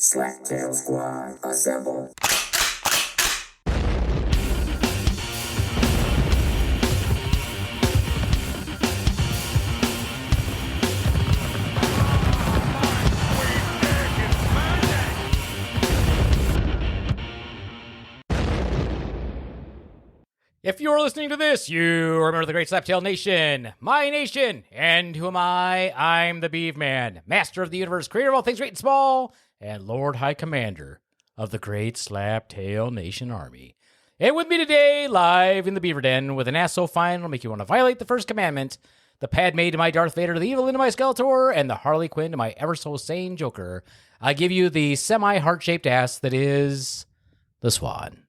Slacktail Squad, assemble. If you're listening to this, you remember the Great Slaptail Nation, my nation. And who am I? I'm the Beaveman, master of the universe, creator of all things great and small, and Lord High Commander of the Great Slaptail Nation Army. And with me today, live in the Beaver Den, with an ass so fine it'll make you want to violate the first commandment, the Padme to my Darth Vader, the evil into my Skeletor, and the Harley Quinn to my ever-so-sane Joker. I give you the semi-heart-shaped ass that is the Swan.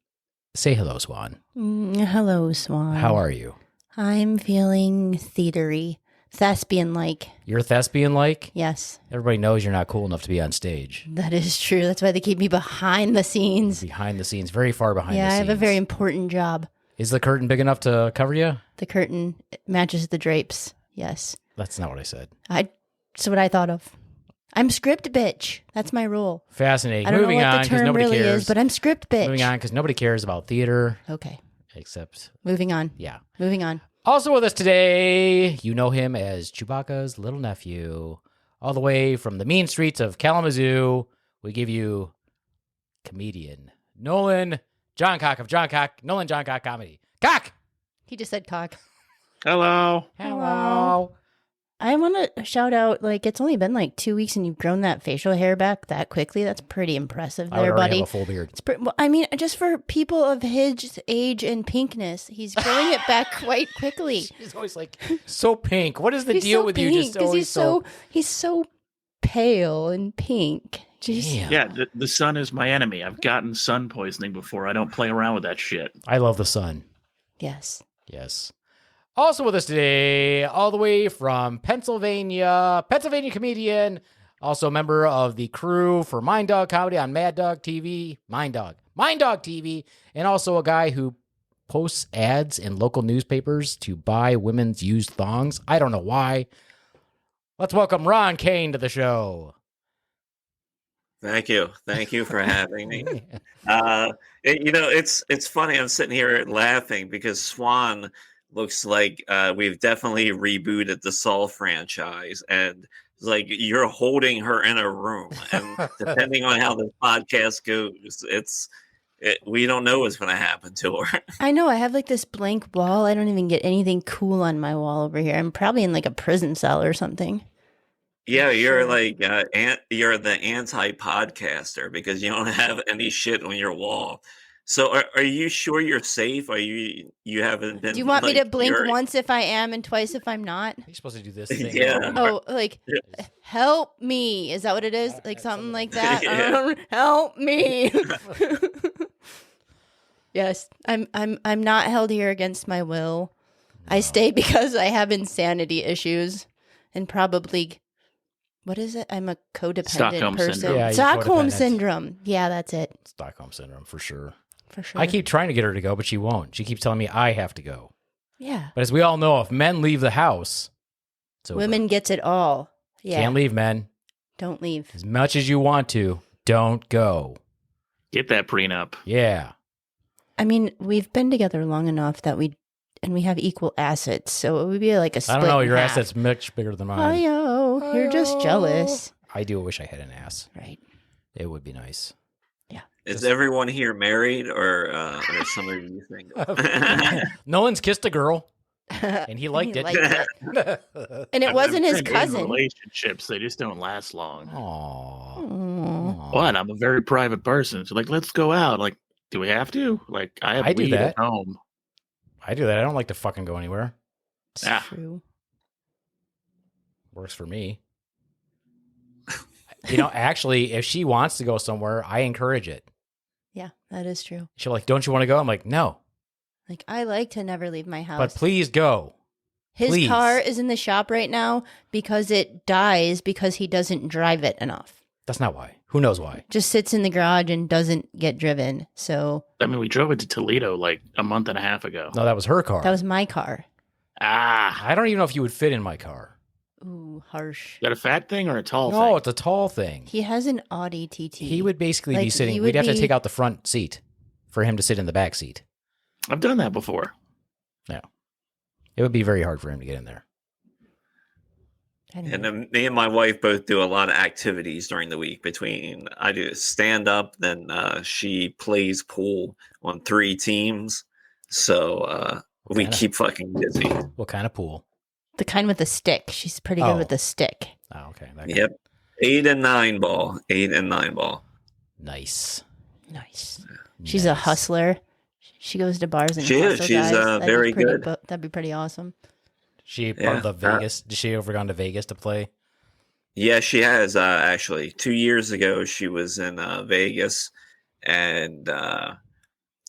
Say hello, Swan. Hello, Swan. How are you? I'm feeling theatery, thespian-like. You're thespian-like? Yes. Everybody knows you're not cool enough to be on stage. That is true. That's why they keep me behind the scenes. Behind the scenes, very far behind the scenes. Yeah, I have a very important job. Is the curtain big enough to cover you? The curtain matches the drapes. Yes. That's not what I said. That's what I thought of. I'm script bitch. That's my role. Fascinating. I don't Moving know what on, the because term nobody really cares. is, but I'm script bitch. Moving on, because nobody cares about theater. Okay. Except, Moving on. yeah. Moving on. Also with us today, you know him as Chewbacca's little nephew. All the way from the mean streets of Kalamazoo, we give you comedian Nolan Johncock of Nolan Johncock Comedy. Cock! He just said cock. Hello. Hello. I want to shout out, it's only been 2 weeks and you've grown that facial hair back that quickly. That's pretty impressive I would there, already buddy. have a full beard. Just for people of his age and pinkness, he's growing it back quite quickly. He's always so pink. What is the He's deal so with pink, you? Just 'cause always he's so pale and pink. Damn. Yeah, the sun is my enemy. I've gotten sun poisoning before. I don't play around with that shit. I love the sun. Yes. Yes. Also with us today, all the way from Pennsylvania comedian, also a member of the crew for Mind Dog Comedy on Mad Dog TV, Mind Dog TV, and also a guy who posts ads in local newspapers to buy women's used thongs. I don't know why. Let's welcome Ron Caine to the show. Thank you for having me. It's funny. I'm sitting here laughing because Swan looks like we've definitely rebooted the Saul franchise, and it's like you're holding her in a room, and depending on how the podcast goes, we don't know what's going to happen to her. I know. I have this blank wall. I don't even get anything cool on my wall over here. I'm probably in a prison cell or something. Yeah, you're you're the anti-podcaster because you don't have any shit on your wall. So are you sure you're safe? Are you haven't been? Do you want me to blink once if I am and twice if I'm not? You're supposed to do this thing. Yeah. Oh, help me. Is that what it is? Something like that? Yeah. Help me. Yes, I'm not held here against my will. No. I stay because I have insanity issues and probably, what is it? I'm a codependent Stockholm person. syndrome. Yeah, Stockholm codependent. Syndrome. Yeah, that's it. Stockholm Syndrome, for sure. For sure. I keep trying to get her to go, but she won't. She keeps telling me I have to go. Yeah. But as we all know, if men leave the house, it's over. Women gets it all. Yeah. Can't leave, men. Don't leave. As much as you want to, don't go. Get that prenup. Yeah. I mean, we've been together long enough that we have equal assets, so it would be a split. I don't know. in Your half. asset's much bigger than mine. Oh, you're just jealous. I do wish I had an ass. Right. It would be nice. Is everyone here married, or some of you think? Nolan's kissed a girl, and he liked it. And it wasn't his I've been in cousin. Relationships, they just don't last long. Aww. Aw. What? I'm a very private person. So let's go out. Do we have to? I have I do weed that. at home. I do that. I don't like to fucking go anywhere. It's Yeah. true. Works for me. Actually, if she wants to go somewhere, I encourage it. Yeah, that is true. She'll don't you want to go? I'm like, no. I like to never leave my house. But please go. His please. car is in the shop right now because it dies because he doesn't drive it enough. That's not why. Who knows why? Just sits in the garage and doesn't get driven. So We drove it to Toledo a month and a half ago. No, that was her car. that was my car. Ah, I don't even know if you would fit in my car. Ooh, harsh. Is that a fat thing or a tall No, thing? it's a tall thing. He has an Audi TT. He would basically be Like, sitting. he We'd would have to be- take out the front seat for him to sit in the back seat. I've done that before. It would be very hard for him to get in there. Anyway. And then me and my wife both do a lot of activities during the week. Between I do stand up, then she plays pool on 3 teams. So we Kinda. keep fucking busy. What kind of pool? The kind with the stick. She's pretty good Oh. with the stick. Oh, okay. That kind. Yep. 8 and 9 ball. 8 and 9 ball. Nice. Nice. She's a Nice. hustler. She goes to bars and She is. hustle She's, guys. That'd be very pretty good. That'd be pretty awesome. She part Yeah. of the Vegas. Did she ever gone to Vegas to play? Yeah, she has actually. 2 years ago, she was in Vegas, and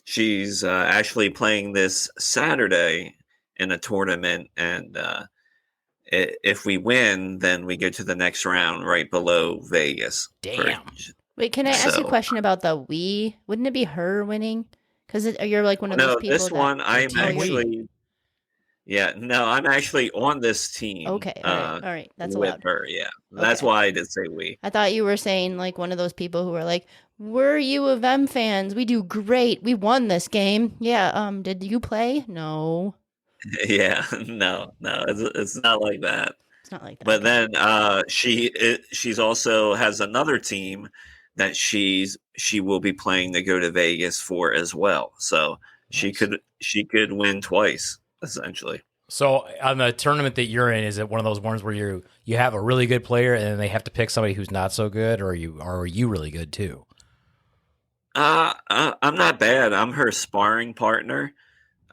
she's actually playing this Saturday in a tournament. And if we win, then we go to the next round right below Vegas. Damn. Wait, can I ask you a So- question about the Wii? Wouldn't it be her winning? Because you're like one of No, those people. this one I'm Team Wii. actually. Yeah, no, I'm actually on this team. Okay, all right, that's with allowed. her. Yeah, that's Okay. why I did say we. I thought you were saying like one of those people who are like, "We're U of M fans. We do great. We won this game." Yeah. Did you play? No, Yeah, no, it's not like that. it's not like that. But then she's also has another team that she will be playing to go to Vegas for as well. So she could win twice essentially. So on the tournament that you're in, is it one of those ones where you have a really good player and then they have to pick somebody who's not so good, or are you really good too? I'm not bad. I'm her sparring partner.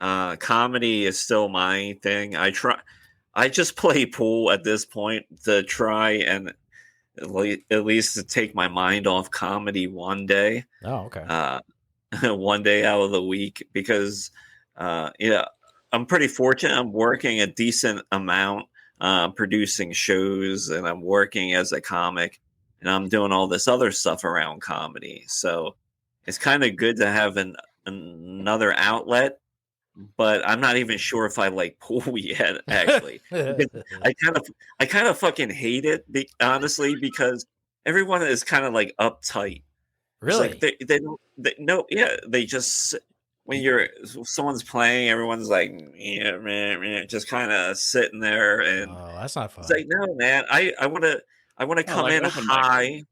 Comedy is still my thing. I just play pool at this point to try and at least to take my mind off comedy one day. Oh, okay. One day out of the week, because I'm pretty fortunate. I'm working a decent amount, producing shows, and I'm working as a comic, and I'm doing all this other stuff around comedy. So it's kind of good to have another outlet, but I'm not even sure if I like pool yet, actually. I kind of fucking hate it, honestly, because everyone is kind of like uptight. Really? It's like they just, when someone's playing, everyone's like, yeah, man, just kind of sitting there, and Oh, that's not fun. it's like, no, man, I want to come like in open mic. high.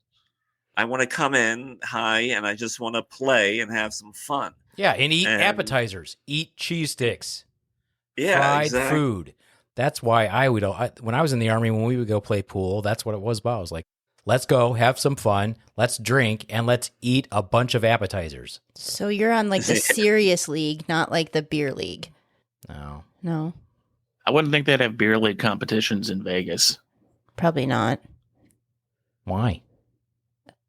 I want to come in high, and I just want to play and have some fun. Yeah, and eat And- appetizers, eat cheese sticks, Yeah, fried exactly. food. That's why when I was in the Army, when we would go play pool, that's what it was about. I was like, let's go have some fun, let's drink, and let's eat a bunch of appetizers. So you're on like the serious league, not like the beer league. No. No, I wouldn't think they'd have beer league competitions in Vegas. probably not. Why?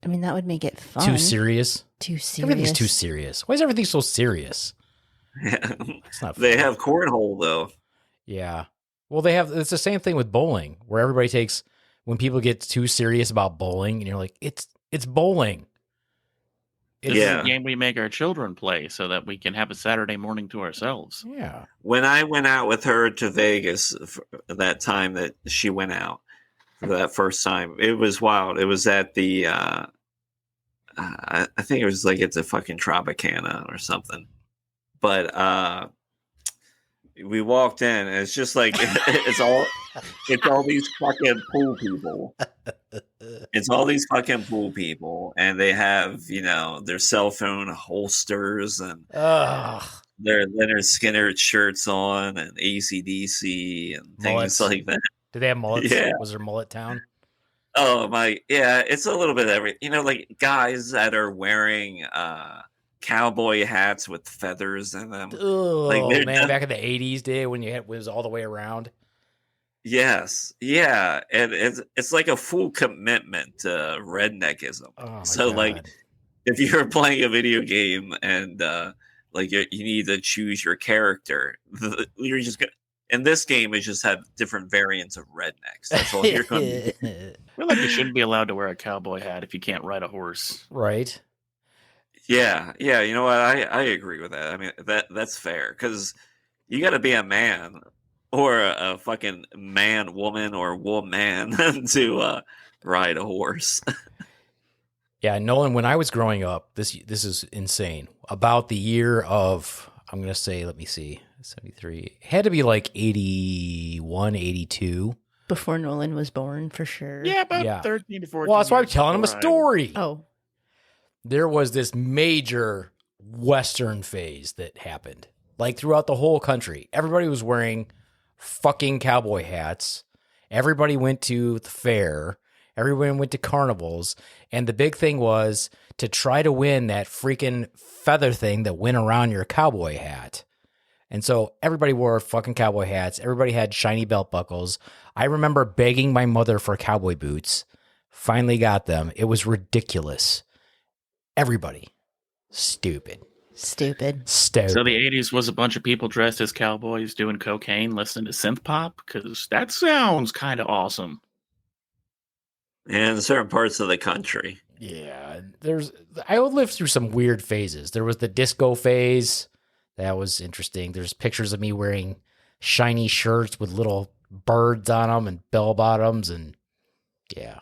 I mean, that would make it fun. Too serious? Too serious. Everything's too serious. Why is everything so serious? It's not fun. They have cornhole though. Yeah. Well, it's the same thing with bowling, where everybody takes, when people get too serious about bowling, and you're like, it's bowling. This Yeah. is a game we make our children play so that we can have a Saturday morning to ourselves. Yeah. When I went out with her to Vegas for that time that she went out for that first time, it was wild. It was at the I think it was like at the fucking Tropicana or something. But we walked in, and it's just like it's all these fucking pool people. It's all these fucking pool people, and they have, their cell phone holsters and Ugh. their Leonard Skinner shirts on and AC/DC and things Mullets. like that. Did they have mullets? Yeah. Was there mullet town? Oh my, yeah, it's a little bit of everything. Like guys that are wearing cowboy hats with feathers in them. Oh, they're man, just- back in the 80s day when it was all the way around. Yes, yeah, and it's like a full commitment to redneckism. Oh, my So, like, God. If you're playing a video game and you need to choose your character, you're just gonna. In this game, it just have different variants of rednecks. That's all you're going to do. I feel like you shouldn't be allowed to wear a cowboy hat if you can't ride a horse. Right. Yeah. You know what? I agree with that. I mean, that's fair, because you got to be a man or a fucking man, woman, or woman to ride a horse. Yeah, Nolan, when I was growing up, this is insane. About the year of, I'm going to say, let me see, 73. It had to be like 81, 82. Before Nolan was born, for sure. Yeah, about Yeah. 13 to 14. Well, that's why I'm years telling him a before I- story. Oh, There was this major Western phase that happened. Like throughout the whole country, everybody was wearing fucking cowboy hats. Everybody went to the fair. Everyone went to carnivals. And the big thing was to try to win that freaking feather thing that went around your cowboy hat. And so everybody wore fucking cowboy hats. Everybody had shiny belt buckles. I remember begging my mother for cowboy boots. Finally got them. It was ridiculous. Everybody. Stupid. stupid. Stupid. So the 80s was a bunch of people dressed as cowboys doing cocaine, listening to synth pop? Because that sounds kind of awesome. In certain parts of the country. Yeah, I lived through some weird phases. There was the disco phase. That was interesting. There's pictures of me wearing shiny shirts with little birds on them and bell bottoms. And yeah,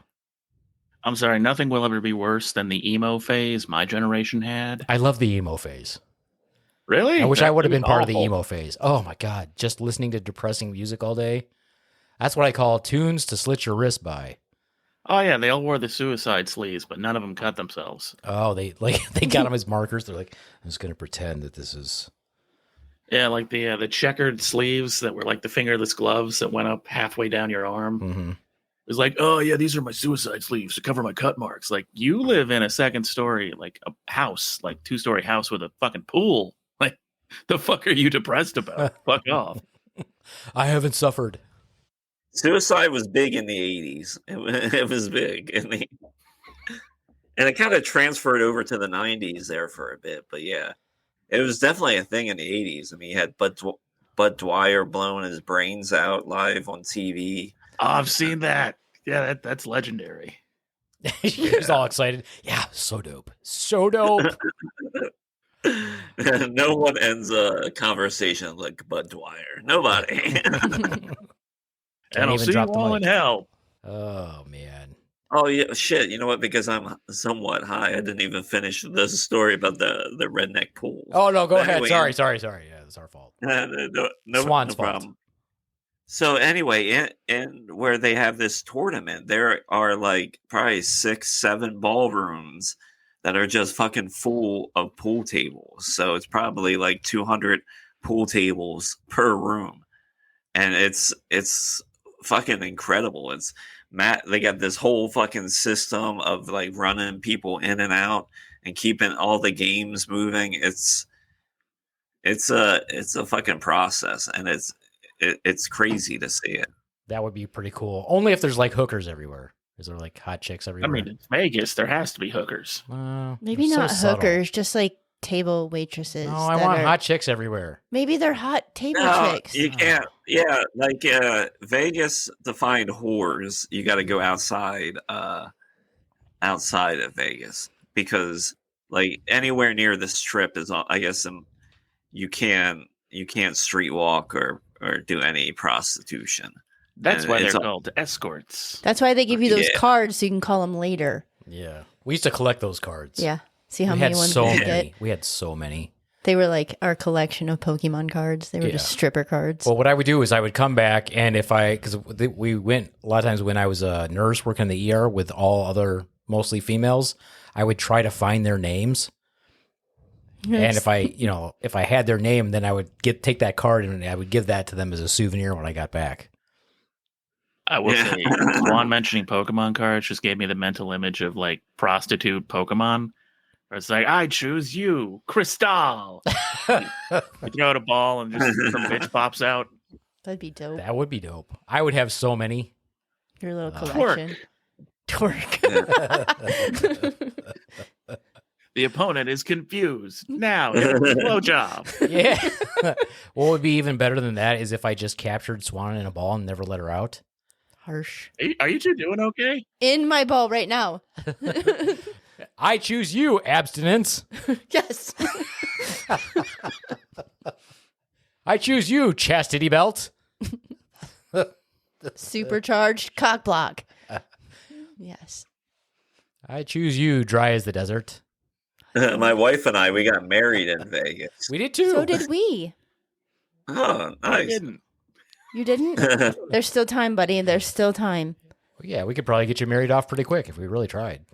I'm sorry, nothing will ever be worse than the emo phase my generation had. I love the emo phase. Really? I wish I would have That been was part of the awful. emo phase. Oh my God. Just listening to depressing music all day. That's what I call tunes to slit your wrist by. Oh, yeah, they all wore the suicide sleeves, but none of them cut themselves. Oh, they got them as markers. They're like, I'm just going to pretend that this is. Yeah, like the checkered sleeves that were like the fingerless gloves that went up halfway down your arm. Mm-hmm. It was like, oh, yeah, these are my suicide sleeves to cover my cut marks. Like, you live in a second story, like a house, like 2-story house with a fucking pool. Like, the fuck are you depressed about? Fuck off. I haven't suffered. Suicide was big in the 80s. It was big. And it kind of transferred over to the 90s there for a bit. But yeah, it was definitely a thing in the 80s. I mean, you had Bud Dwyer blowing his brains out live on TV. Oh, I've seen that. Yeah, that's legendary. He was all excited. Yeah, so dope. So dope. No one ends a conversation like Bud Dwyer. Nobody. Can't And I'll even see you drop the all mic. in hell. Oh, man. Oh yeah, shit. You know what? Because I'm somewhat high, I didn't even finish the story about the redneck pool. Oh, no, go But ahead. anyway, Sorry. Yeah, it's our fault. No Swan's fault. problem. So anyway, in where they have this tournament, there are like probably 6-7 ballrooms that are just fucking full of pool tables. So it's probably like 200 pool tables per room, and it's fucking incredible. They got this whole fucking system of like running people in and out and keeping all the games moving. It's a fucking process, and it's crazy to see it. That would be pretty cool. Only if there's like hookers everywhere. Is there like hot chicks I everywhere? mean, it's Vegas. There has to be hookers. Maybe they're so not subtle. hookers, just like table waitresses. No, I that want are- hot chicks everywhere. Maybe they're hot table No, chicks. you can't. Yeah, like Vegas to find whores, you got to go outside of Vegas, because like anywhere near the strip is, I guess, you can't street walk or do any prostitution. That's And why it's they're all- called escorts. That's why they give you those Yeah. cards so you can call them later. Yeah. We used to collect those cards. Yeah. See how We many had ones so we many. get. We had so many. They were like our collection of Pokemon cards. They were just Yeah. stripper cards. Well, what I would do is I would come back, and because we went a lot of times when I was a nurse working in the ER with all other mostly females, I would try to find their names. And if I had their name, then I would take that card and I would give that to them as a souvenir when I got back. I will Yeah. say, Juan mentioning Pokemon cards just gave me the mental image of like prostitute Pokemon. Where it's like, I choose you, Crystal. You throw out a ball and just some bitch pops out. That'd be dope. That would be dope. I would have so many. Your little Twerk. collection. Twerk. The opponent is confused. Now, blowjob. Yeah. What would be even better than that is if I just captured Swan in a ball and never let her out. Harsh. Are you two doing okay? In my ball right now. I choose you, abstinence. Yes. I choose you, chastity belt. Supercharged cock block. Yes. I choose you, dry as the desert. My wife and I, we got married in Vegas. We did too. So did we. Oh, I nice. didn't. You didn't? There's still time, buddy. There's still time. Yeah, we could probably get you married off pretty quick if we really tried.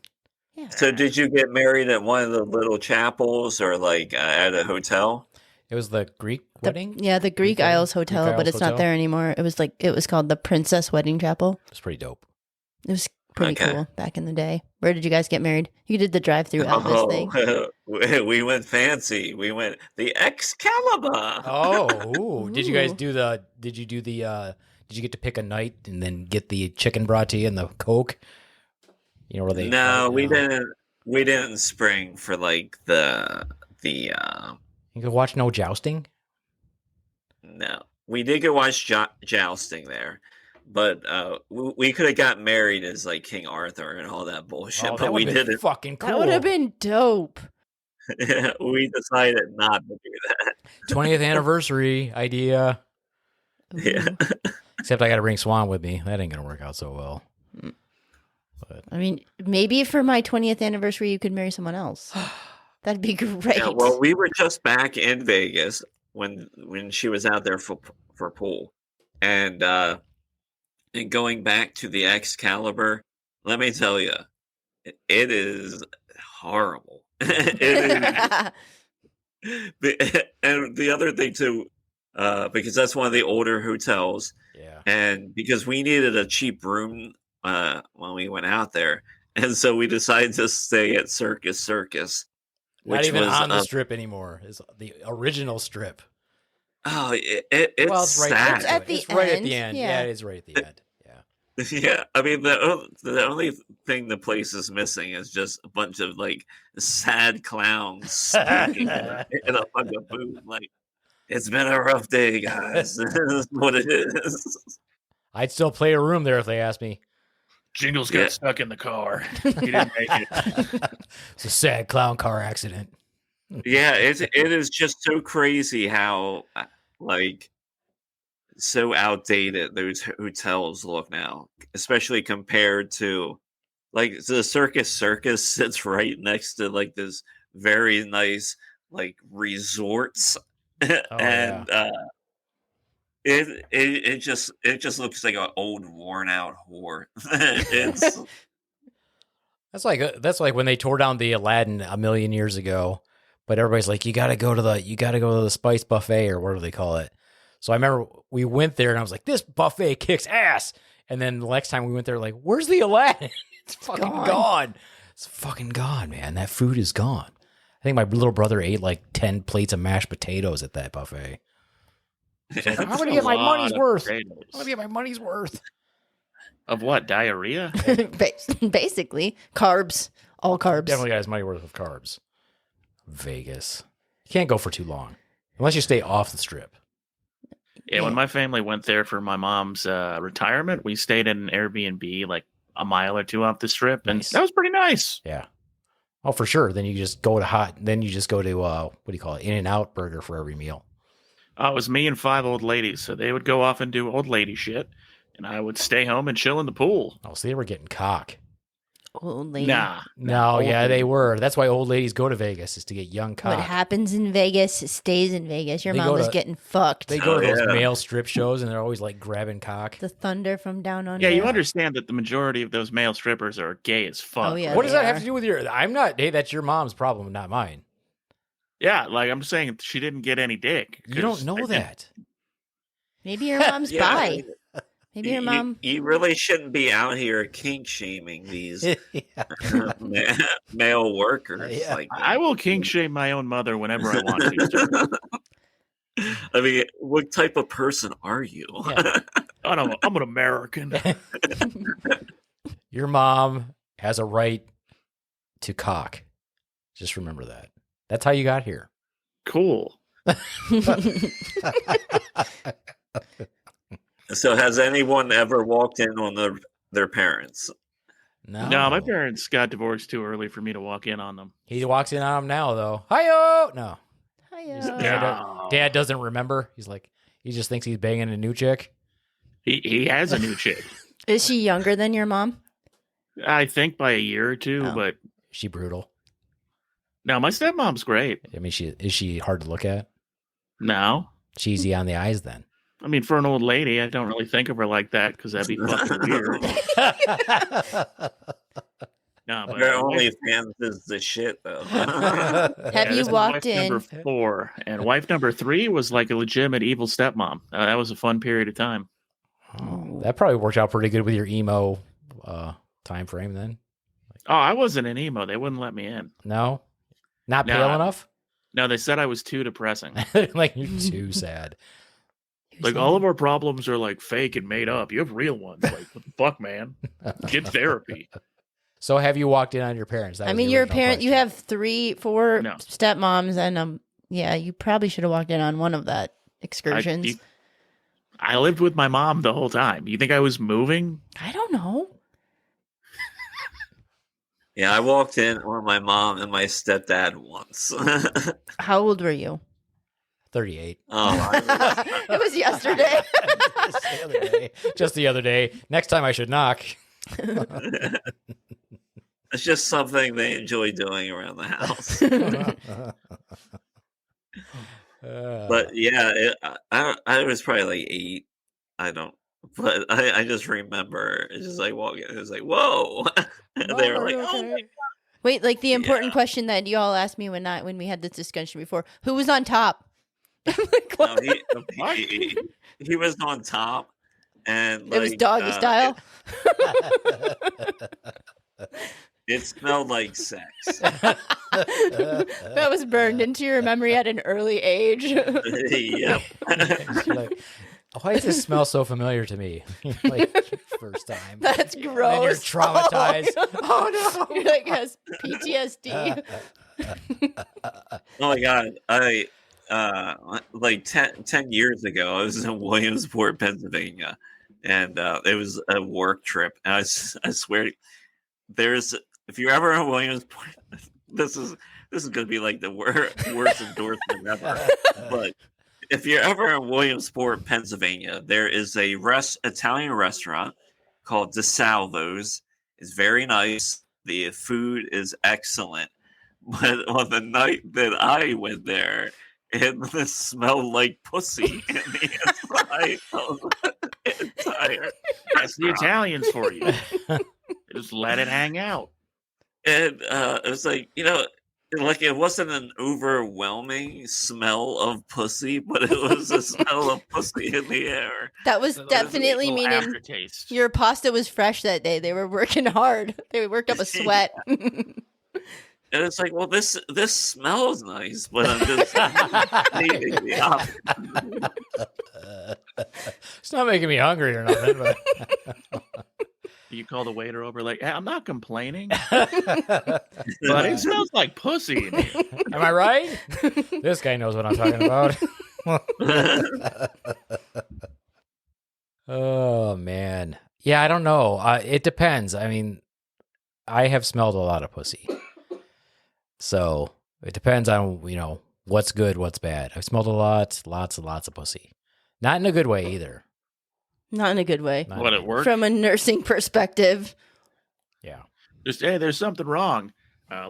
Yeah. So did you get married at one of the little chapels or like at a hotel? It was the Greek wedding. Yeah, the Greek wedding? Isles Hotel, Greek but Isles it's Hotel? not there anymore. It was called the Princess Wedding Chapel. It was pretty dope. It was pretty Okay. cool back in the day. Where did you guys get married? You did the drive-through Elvis thing. We went fancy. We went the Excalibur. Oh, ooh. Did you guys Ooh. do the? Did you get to pick a night and then get the chicken brought to you and the Coke? You know where they? No, we didn't. We didn't spring for like the. You could watch no jousting. No, we did go watch jousting there, but we could have got married as like King Arthur and all that bullshit, Oh, but we would've been didn't. Fucking cool. That would have been dope. We decided not to do that. 20th anniversary idea. Yeah. Except I got to bring Swan with me. That ain't gonna work out so well. But I mean, maybe for my 20th anniversary, you could marry someone else. That'd be great. Yeah, well, we were just back in Vegas when she was out there for pool, and going back to the Excalibur. Let me tell you, it is horrible. It is, and the other thing too, because that's one of the older hotels, yeah, and because we needed a cheap room when we went out there, and so we decided to stay at Circus. not Which even was on the strip anymore. It's the original strip. Oh, it's Well, it's right. sad. It's at the It's right at the end, end. yeah. Yeah, it is right at the end. Yeah. Yeah, I mean the only thing the place is missing is just a bunch of like sad clowns speaking in a fucking booth. Like, it's been a rough day, guys. This is what it is. I'd still play a room there if they asked me. Jingles got Yeah. stuck in the car. He didn't make it. It's a sad clown car accident. Yeah, it is just so crazy how like so outdated those hotels look now, especially compared to like the Circus sits right next to like this very nice like resorts. And it just looks like an old worn out whore. It's That's like when they tore down the Aladdin a million years ago. But everybody's like, you gotta go to the Spice Buffet or whatever they call it. So I remember we went there and I was like, this buffet kicks ass. And then the next time we went there, like, where's the Aladdin? It's fucking gone. It's fucking gone, man. That food is gone. I think my little brother ate like 10 plates of mashed potatoes at that buffet. So I'm That's gonna a get my lot money's of worth. potatoes. I'm gonna get my money's worth. Of what? Diarrhea? Basically, carbs. All carbs. Definitely got his money worth of carbs. Vegas. You can't go for too long. Unless you stay off the strip. Yeah, when my family went there for my mom's retirement, we stayed in an Airbnb like a mile or two off the strip, and Nice. that was pretty nice. Yeah. Oh, for sure. Then you just go to what do you call it? In-N-Out burger for every meal. It was me and 5 old ladies, so they would go off and do old lady shit, and I would stay home and chill in the pool. Oh, so they were getting cock. Old lady. Nah. No, old yeah, lady. they were. That's why old ladies go to Vegas, is to get young cock. What happens in Vegas stays in Vegas. Your They mom go was to- getting fucked. They go to Oh, those yeah. male strip shows and they're always like grabbing cock. The thunder from down under. Yeah, you understand that the majority of those male strippers are gay as fuck. Oh, yeah. What does they that have are. to do with your? I'm not. Hey, that's your mom's problem, not mine. Yeah, like I'm saying, she didn't get any dick. You don't 'cause know I think- that. Maybe your mom's Yeah. bi. Maybe your mom. You really shouldn't be out here kink shaming these Yeah. male workers. Yeah. Like, I will kink shame my own mother whenever I want to. I mean, what type of person are you? Yeah. I'm an American. Your mom has a right to cock. Just remember that. That's how you got here. Cool. So, has anyone ever walked in on their parents? No, No, my parents got divorced too early for me to walk in on them. He walks in on him now, though. Hi-yo! No. Hiya. Dad doesn't remember. He's like, he just thinks he's banging a new chick. He has a new chick. Is she younger than your mom? I think by a year or two, Oh. but Is she brutal? no, my stepmom's great. I mean, is she hard to look at? No. She's easy on the eyes then. I mean, for an old lady, I don't really think of her like that because that'd be fucking weird. No, but Her OnlyFans is the shit, though. Have you this is walked wife in? Number 4, and wife number 3 was like a legitimate evil stepmom. That was a fun period of time. Oh, that probably worked out pretty good with your emo time frame then. Oh, I wasn't an emo. They wouldn't let me in. No? Not No, pale enough? No, they said I was too depressing. Like, you're too sad. Like, all of our problems are like fake and made up. You have real ones. Like, what the fuck, man? Get therapy. So have you walked in on your parents? That I was mean, the you're a original parent. You question. have 3-4 No. stepmoms, and yeah, you probably should have walked in on one of that excursions. I lived with my mom the whole time. You think I was moving? I don't know. Yeah, I walked in on my mom and my stepdad once. How old were you? 38. It was yesterday. Just the other day. Just the other day. Next time I should knock. It's just something they enjoy doing around the house. But yeah, I was probably like 8. I don't, but I just remember it's just like walking. It was like, whoa! And they were like, oh my Wait, like the important question that you all asked me when we had this discussion before: who was on top? I'm like, God. what? No, he was on top, and It was like, doggy style. It smelled like sex. That was burned into your memory at an early age. Yep. She's like, why does this smell so familiar to me? Like, first time. That's And you're gross. traumatized. Oh no! You're like has PTSD. Oh my god! I like 10 years ago, I was in Williamsport, Pennsylvania, and it was a work trip. And I swear, if you're ever in Williamsport, this is going to be like the worst endorsement ever. But if you're ever in Williamsport, Pennsylvania, there is a Italian restaurant called De Salvo's. It's very nice. The food is excellent. But on the night that I went there, it smelled like pussy in the inside of the entire That's the restaurant. Italians for you. Just let it hang out. And it was like, like it wasn't an overwhelming smell of pussy, but it was a smell of pussy in the air. That was So there's a definitely little meaning aftertaste. your pasta was fresh that day. They were working hard. They worked up a sweat. And it's like, well, this smells nice, but I'm just needing the opposite. It's not making me hungry or nothing. But You call the waiter over like, hey, I'm not complaining, but it smells like pussy in here. am I right? This guy knows what I'm talking about. Oh, man. Yeah, I don't know. It depends. I mean, I have smelled a lot of pussy. So it depends on, what's good, what's bad. I've smelled lots and lots of pussy. Not in a good way either. Not in a good way. Not What, in a it good- worked? From a nursing perspective. Yeah. Just, hey, there's something wrong.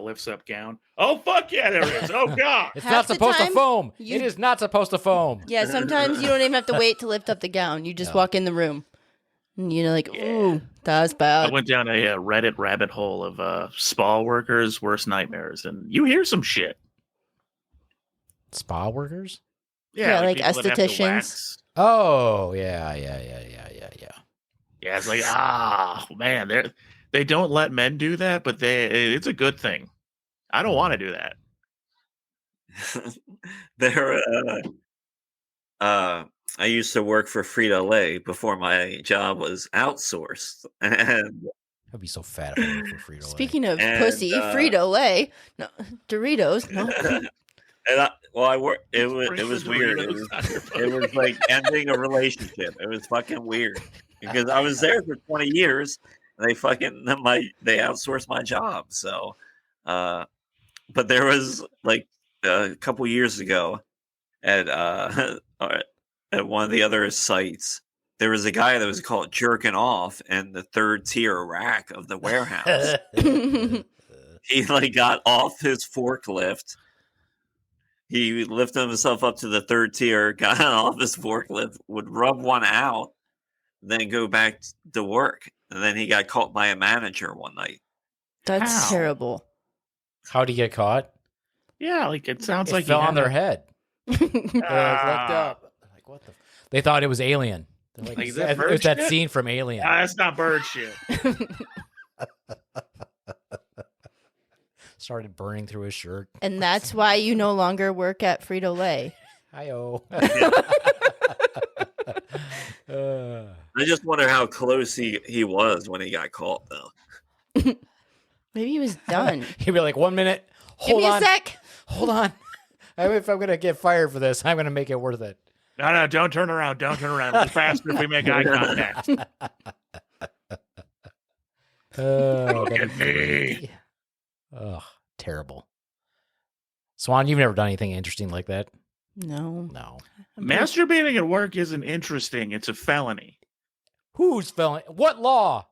Lifts up gown. Oh, fuck yeah, there is. Oh, God. It's Half not the supposed to time, foam. you- It is not supposed to foam. Yeah, sometimes you don't even have to wait to lift up the gown. You just walk in the room. And you're like, ooh, that's I bad. went down a Reddit rabbit hole of spa workers' worst nightmares, and you hear some shit. Spa workers? Yeah, like people that have to estheticians. wax. Oh, yeah. Yeah, it's like, man, they don't let men do that, but it's a good thing. I don't want to do that. I used to work for Frito-Lay before my job was outsourced, and I'd be so fat if I worked for Frito-Lay. Speaking of And, pussy, Frito-Lay, no, Doritos, no. I worked. It was weird. It was like ending a relationship. It was fucking weird because I was there for 20 years. And they outsourced my job. So, but there was like a couple years ago at one of the other sites, there was a guy that was called jerking off in the third tier rack of the warehouse. He like got off his forklift. He lifted himself up to the third tier, got off his forklift, would rub one out, then go back to work. And then he got caught by a manager one night. That's Ow. terrible. How'd he get caught? Yeah, like it sounds It like fell he on their had head. They looked up. Like, what the? They thought it was Alien. They're like, Like, is that it was bird that shit? scene from Alien. That's not bird shit. Started burning through his shirt. And that's why you no longer work at Frito-Lay. Hi-oh. I just wonder how close he was when he got caught, though. Maybe he was done. He'd be like, 1 minute. Give Hold me on. a sec. Hold on. If I'm going to get fired for this, I'm going to make it worth it. No, don't turn around. Don't turn around. It'll be faster if we make eye contact. Look at me. Ugh, terrible. Swan, you've never done anything interesting like that? No. No. Masturbating at work isn't interesting. It's a felony. Who's felony? What law?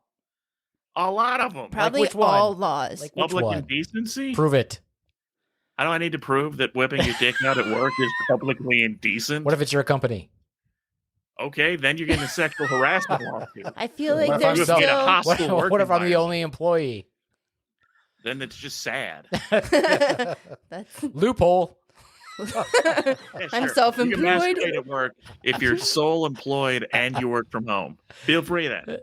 A lot of them. Probably which one? all laws. Like, which Public one? indecency? Prove it. How do I need to prove that whipping your dick out at work is publicly indecent? What if it's your company? Okay, then you're getting a sexual harassment lawsuit. I feel What like if there's I'm still... get a hostile What work if I'm the environment? only employee? Then it's just sad. That's... Loophole. Yeah, I'm sure. self-employed. You can masturbate at work if you're sole employed and you work from home. Feel free then.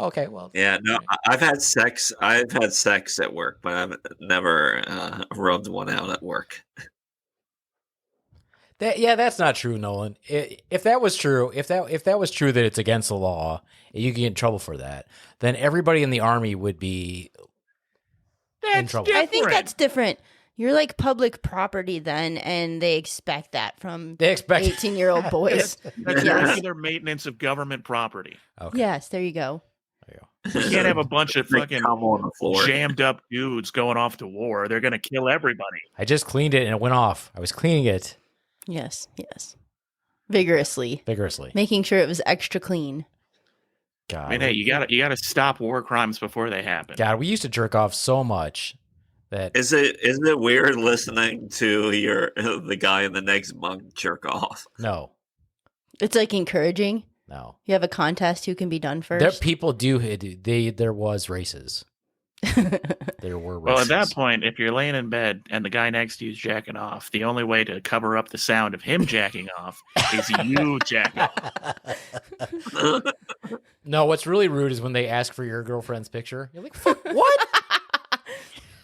Okay, well. Yeah, no, I've had sex. I've had sex at work, but I've never rubbed one out at work. That's not true, Nolan. If that was true, if that was true that it's against the law, and you can get in trouble for that, then everybody in the army would be in trouble. I think that's different. You're like public property then, and they expect that from They expect 18-year-old boys. That's Yes. regular maintenance of government property. Okay. Yes, there you go. You can't have a bunch of Like, fucking come on the floor. jammed up dudes going off to war. They're going to kill everybody. I just cleaned it and it went off. I was cleaning it Yes. Vigorously. vigorously. Making sure it was extra clean. God, I mean, hey, you gotta stop war crimes before they happen. God, we used to jerk off so much that Isn't it weird listening to the guy in the next mug jerk off? no. It's like encouraging. You have a contest who can be done There, first. people there was races. There were races. Well, at that point, if you're laying in bed and the guy next to you is jacking off, the only way to cover up the sound of him jacking off is you jacking off. No, what's really rude is when they ask for your girlfriend's picture. You're like, fuck, what?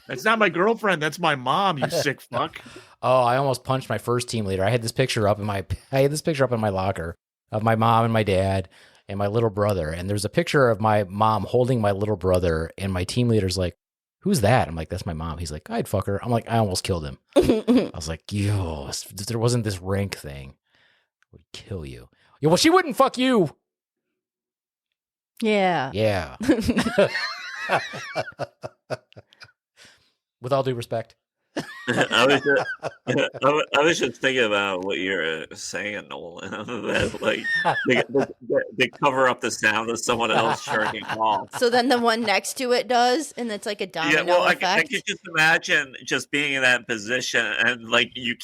That's not my girlfriend. That's my mom, you sick fuck. Oh, I almost punched my first team leader. I had this picture up in my locker of my mom and my dad and my little brother. And there's a picture of my mom holding my little brother, and my team leader's like, "Who's that?" I'm like, "That's my mom." He's like, "I'd fuck her." I'm like, "I almost killed him." I was like, "Yo, if there wasn't this rank thing, I would kill you." Yeah, well, she wouldn't fuck you. Yeah. Yeah. With all due respect. I was just thinking about what you're saying, Nolan. That, like, they cover up the sound of someone else jerking off. So then the one next to it does, and it's like a domino Yeah, well, I effect. could just imagine just being in that position, and like you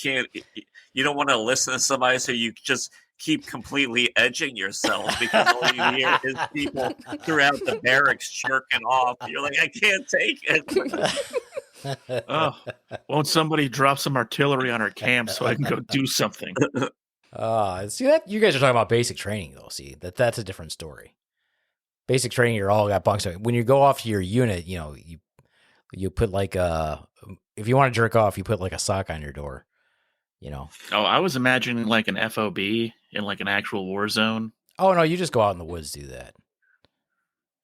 don't want to listen to somebody, so you just keep completely edging yourself because all you hear is people throughout the barracks jerking off. You're like, I can't take it. Oh, won't somebody drop some artillery on our camp so I can go do something? See that you guys are talking about basic training though. See that's a different story. Basic training, you're all got bunks. When you go off to your unit, you put like if you want to jerk off, you put like a sock on your door. Oh, I was imagining like an FOB in like an actual war zone. Oh no, you just go out in the woods, do that.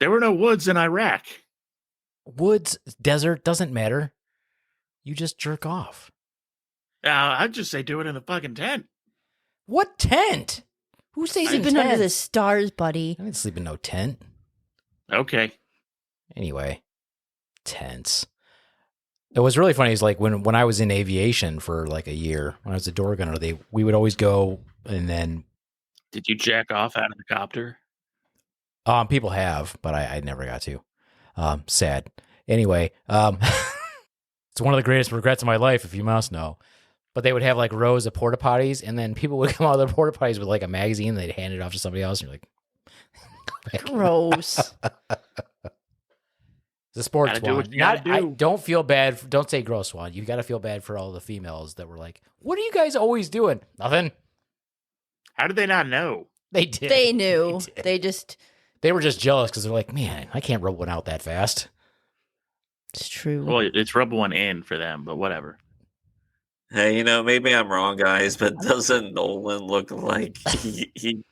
There were no woods in Iraq. Woods, desert, doesn't matter. You just jerk off. I'd just say do it in the fucking tent. What tent? Who stays in Sleeping under tent? the stars, buddy. I didn't sleep in no tent. Okay. Anyway, tents. It was really funny. Is like when I was in aviation for like a year, when I was a door gunner, we would always go, and then Did you jack off out of the copter? People have, but I never got to. Sad. Anyway, it's one of the greatest regrets of my life, if you must know. But they would have like rows of porta potties, and then people would come out of the porta potties with like a magazine, and they'd hand it off to somebody else, and you're like, Gross. the sports Gotta do one. what you gotta do. Don't feel bad. Don't say gross one. You got to feel bad for all the females that were like, "What are you guys always doing?" Nothing. How did they not know? They did. They knew. They did. They were just jealous because they're like, "Man, I can't rub one out that fast." It's true. Well, it's rub one in for them, but whatever. Hey, maybe I'm wrong, guys, but doesn't Nolan look like he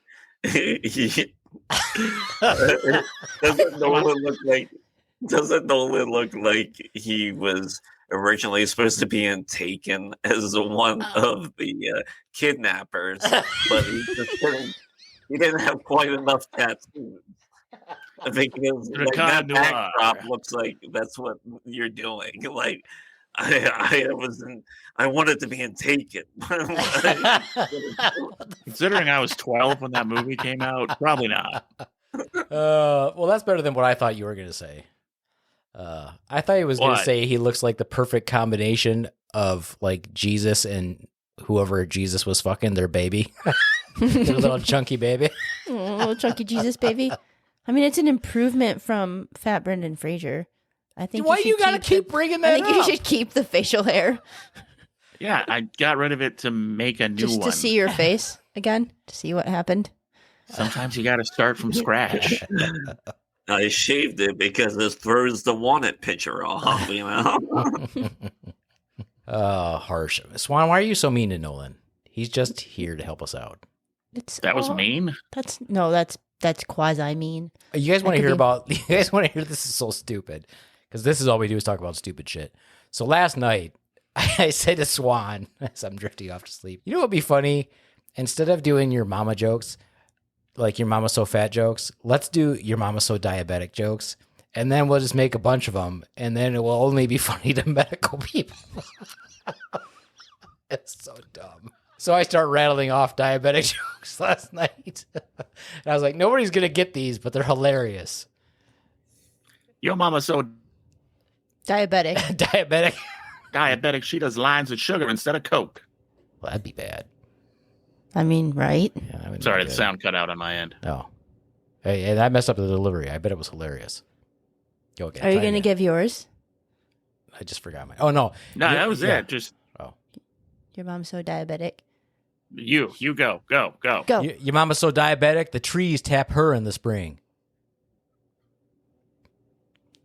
doesn't Nolan look like he was originally supposed to be in Taken as one of the kidnappers, but he didn't have quite enough tattoos. Because like, that backdrop looks like that's what you're doing. Like I wanted to be in Taken. Considering I was 12 when that movie came out, probably not. Well, that's better than what I thought you were going to say. I thought he was going to say he looks like the perfect combination of like Jesus and whoever Jesus was fucking, their baby. Their little chunky baby. Little chunky Jesus baby. I mean, it's an improvement from Fat Brendan Fraser. I think. Why you gotta keep bringing that up? I think you should keep the facial hair. Yeah, I got rid of it to make a new one. Just to see your face again, to see what happened. Sometimes you got to start from scratch. I shaved it because it throws the wanted picture off, Harsh. Swan, why are you so mean to Nolan? He's just here to help us out. That was mean? That's quasi mean. You guys want to hear about? You guys want to hear? This is so stupid because this is all we do is talk about stupid shit. So last night, I said to Swan as I'm drifting off to sleep, you know what would be funny? Instead of doing your mama jokes, like your mama so fat jokes, let's do your mama so diabetic jokes, and then we'll just make a bunch of them, and then it will only be funny to medical people. It's so dumb. So I start rattling off diabetic jokes last night. And I was like, nobody's going to get these, but they're hilarious. Your mama so diabetic. Diabetic, she does lines of sugar instead of Coke. Well, that'd be bad. I mean, right? Yeah, sorry, the sound cut out on my end. Oh. Hey, that messed up the delivery. I bet it was hilarious. Go again. Are you going to give yours? I just forgot mine. Oh, no. No, that was it. Just. Oh. Your mom's so diabetic. You go. Your mama's so diabetic, the trees tap her in the spring.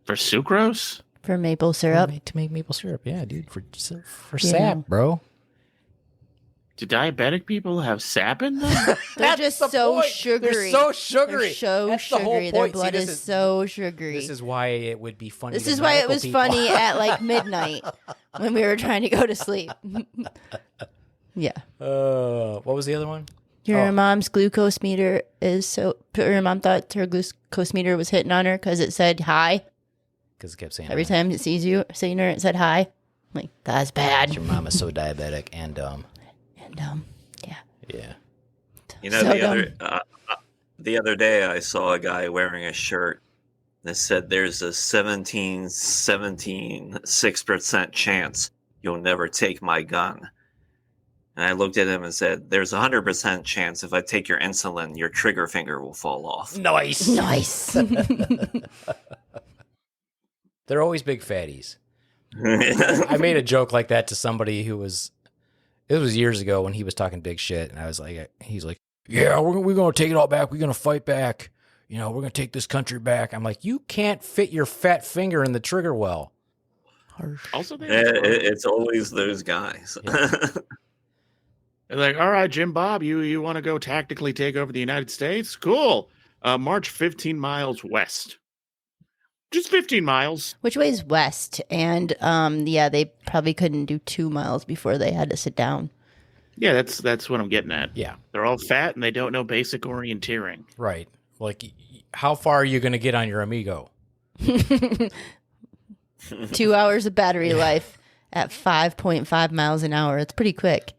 For sucrose? For maple syrup. To make maple syrup, yeah, dude. For sap, bro. Do diabetic people have sap in them? They're just so sugary. They're so sugary. They're so That's sugary. The whole Their point. blood is so sugary. This is why it would be funny. This is why it was funny at like midnight when we were trying to go to sleep. Yeah. What was the other one? Your mom's glucose meter is so. Your mom thought her glucose meter was hitting on her because it said hi. Because it kept saying every time it sees you, seeing her, it said hi. I'm like, that's bad. Your mom is so diabetic and dumb. Yeah. Yeah. The other day I saw a guy wearing a shirt that said there's a 6% chance you'll never take my gun. And I looked at him and said, there's a 100% chance if I take your insulin, your trigger finger will fall off. Nice. They're always big fatties. I made a joke like that to somebody who was, it was years ago when he was talking big shit. And I was like, he's like, yeah, we're going to take it all back. We're going to fight back. We're going to take this country back. I'm like, you can't fit your fat finger in the trigger well. Also, it's always those guys. Yeah. They're like, all right, Jim Bob, you want to go tactically take over the United States? Cool. March 15 miles west. Just 15 miles. Which way is west? And they probably couldn't do 2 miles before they had to sit down. Yeah, that's what I'm getting at. Yeah. They're all fat and they don't know basic orienteering. Right. Like, how far are you going to get on your Amigo? 2 hours of battery life at 5.5 miles an hour. It's pretty quick.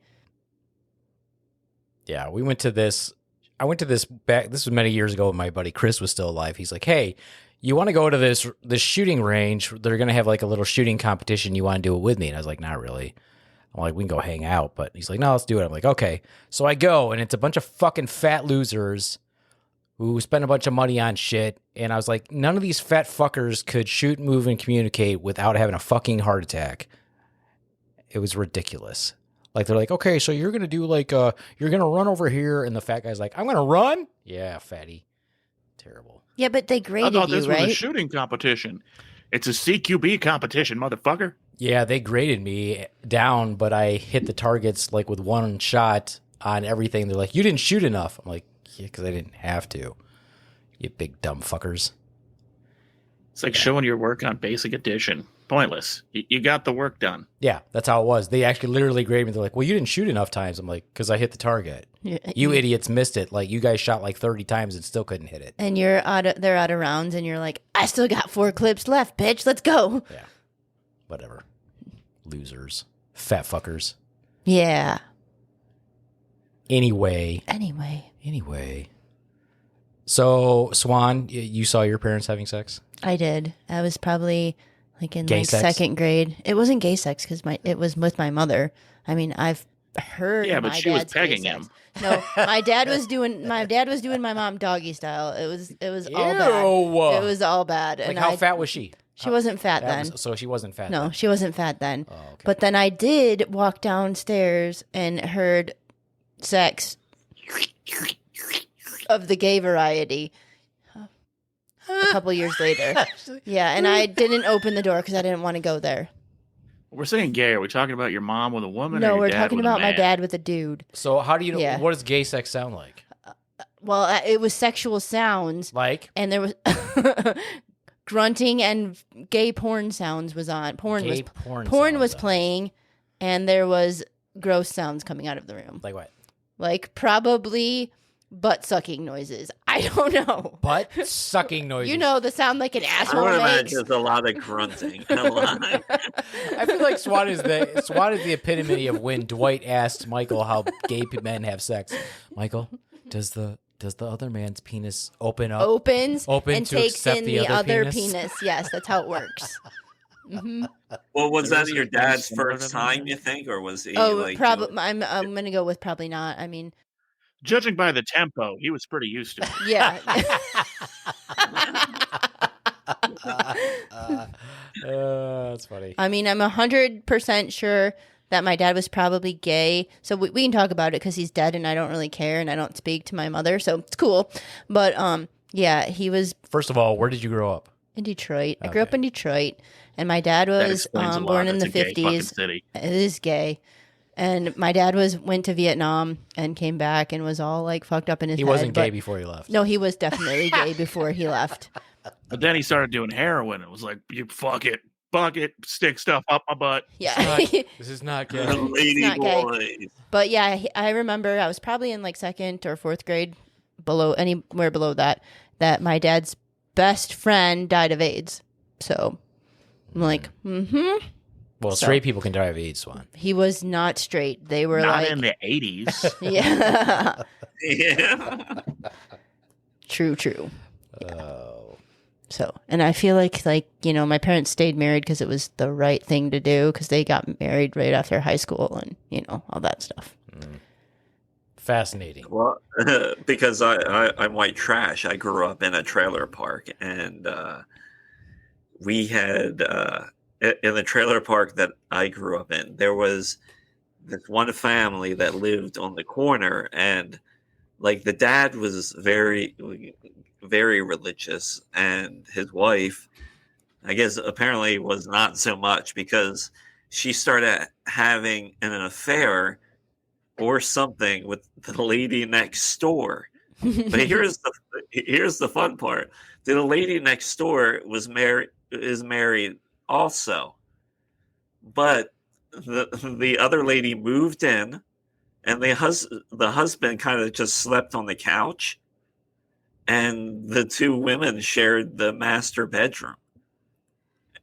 Yeah, we went to this I went to this was many years ago when my buddy Chris was still alive. He's like, hey, you want to go to this shooting range? They're going to have like a little shooting competition. You want to do it with me? And I was like, not really. I'm like, we can go hang out. But he's like, no, let's do it. I'm like, okay. So I go, and it's a bunch of fucking fat losers who spend a bunch of money on shit. And I was like, none of these fat fuckers could shoot, move, and communicate without having a fucking heart attack. It was ridiculous. Like, they're like, okay, so you're going to do like, you're going to run over here. And the fat guy's like, I'm going to run? Yeah, fatty. Terrible. Yeah, but they I graded thought this you, was a right? shooting competition. It's a CQB competition, motherfucker. Yeah, they graded me down, but I hit the targets like with one shot on everything. They're like, you didn't shoot enough. I'm like, yeah, because I didn't have to. You big dumb fuckers. It's like showing your work on Basic Edition. Pointless. You got the work done. Yeah, that's how it was. They actually literally graded me. They're like, well, you didn't shoot enough times. I'm like, because I hit the target. Yeah, You idiots missed it. Like, you guys shot like 30 times and still couldn't hit it. and they're out of rounds, and you're like, I still got 4 clips left, bitch. Let's go. Yeah, whatever. Losers. Fat fuckers. Yeah. Anyway. So, Swan, you saw your parents having sex? I did. I was probably like in Gay like sex? 2nd grade. It wasn't gay sex because it was with my mother. I mean, I've heard. Yeah, but my she was dad's gay pegging sex. him. No, my dad was doing my mom doggy style. It was all bad. Ew. It was all bad. Like, And how fat was she? She wasn't fat That then. was- so she wasn't fat No, then. she wasn't fat then. Oh, okay. But then I did walk downstairs and heard sex of the gay variety a couple years later. Yeah, and I didn't open the door because I didn't want to go there. We're saying gay. Are we talking about your mom with a woman? or No, your we're dad talking with a about my man? dad with a dude. So how do you know, Yeah. what does gay sex sound like? Well, it was sexual sounds, Like? and there was grunting and gay porn sounds was on. Porn Gay was porn was sounds. playing, and there was gross sounds coming out of the room. Like what? Like probably butt sucking noises. I don't know. Butt sucking noises. You know the sound like an I asshole would makes. imagine there's a lot of grunting. A lot. I feel like Swan is the epitome of when Dwight asked Michael how gay men have sex. Michael, does the other man's penis open up? Opens Open and to takes accept in the the other other penis? penis. Yes, that's how it works. Hmm. Well, was There that is your a dad's similar first to that. time, you think, or was he Oh, like? probably. I'm gonna go with probably not. I mean, Judging by the tempo, he was pretty used to it. yeah. That's funny. I mean, I'm 100% sure that my dad was probably gay. So we can talk about it because he's dead, and I don't really care, and I don't speak to my mother, so it's cool. But yeah, he was First of all, where did you grow up? in Detroit. I grew up Okay. in Detroit, and my dad That was explains a lot. born in the It's a gay fucking 50s. city. It is gay. And my dad went to Vietnam and came back and was all like fucked up in his He head. wasn't gay but- before he left. No, he was definitely gay before he left. But then he started doing heroin. It was like, you fuck it, stick stuff up my butt. Yeah. This is not gay. Lady not gay. boys. But yeah, I remember I was probably in like 2nd or 4th grade, anywhere below that my dad's best friend died of AIDS. So I'm like, Well, So- straight people can die of AIDS, Swan. he was not straight. They were Not like, in the 80s. yeah, Yeah. true. Oh. So, and I feel like my parents stayed married because it was the right thing to do because they got married right after high school and all that stuff. Fascinating. Well, because I'm white trash. I grew up in a trailer park, and we had in the trailer park that I grew up in, there was this one family that lived on the corner, and like the dad was very, very religious, and his wife, I guess, apparently was not so much because she started having an affair or something with the lady next door. But here's the fun part: the lady next door is married also, but the other lady moved in, and the husband kind of just slept on the couch, and the two women shared the master bedroom,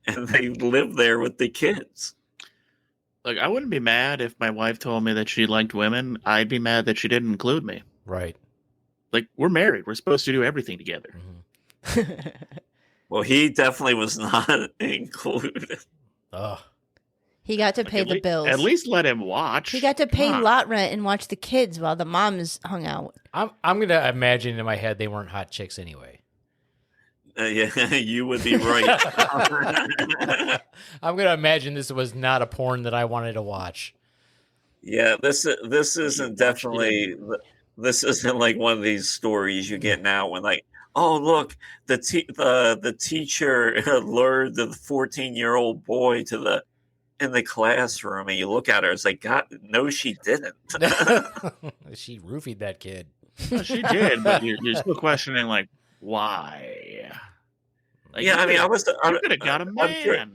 and they lived there with the kids. Like, I wouldn't be mad if my wife told me that she liked women. I'd be mad that she didn't include me. Right. Like, we're married. We're supposed to do everything together. Well, he definitely was not included. Ugh. He got to Like, pay the bills. At least let him watch. He got to Come pay on. lot rent and watch the kids while the moms hung out. I'm gonna imagine in my head they weren't hot chicks anyway. Yeah, you would be right. I'm gonna imagine this was not a porn that I wanted to watch. Yeah, this isn't definitely. This isn't like one of these stories you get now when like, oh look, the teacher lured the 14-year-old boy in the classroom, and you look at her, it's like, God, no, she didn't. She roofied that kid. Well, she did, but you're still questioning, like, why? Like, Yeah, I mean, you could have got a man.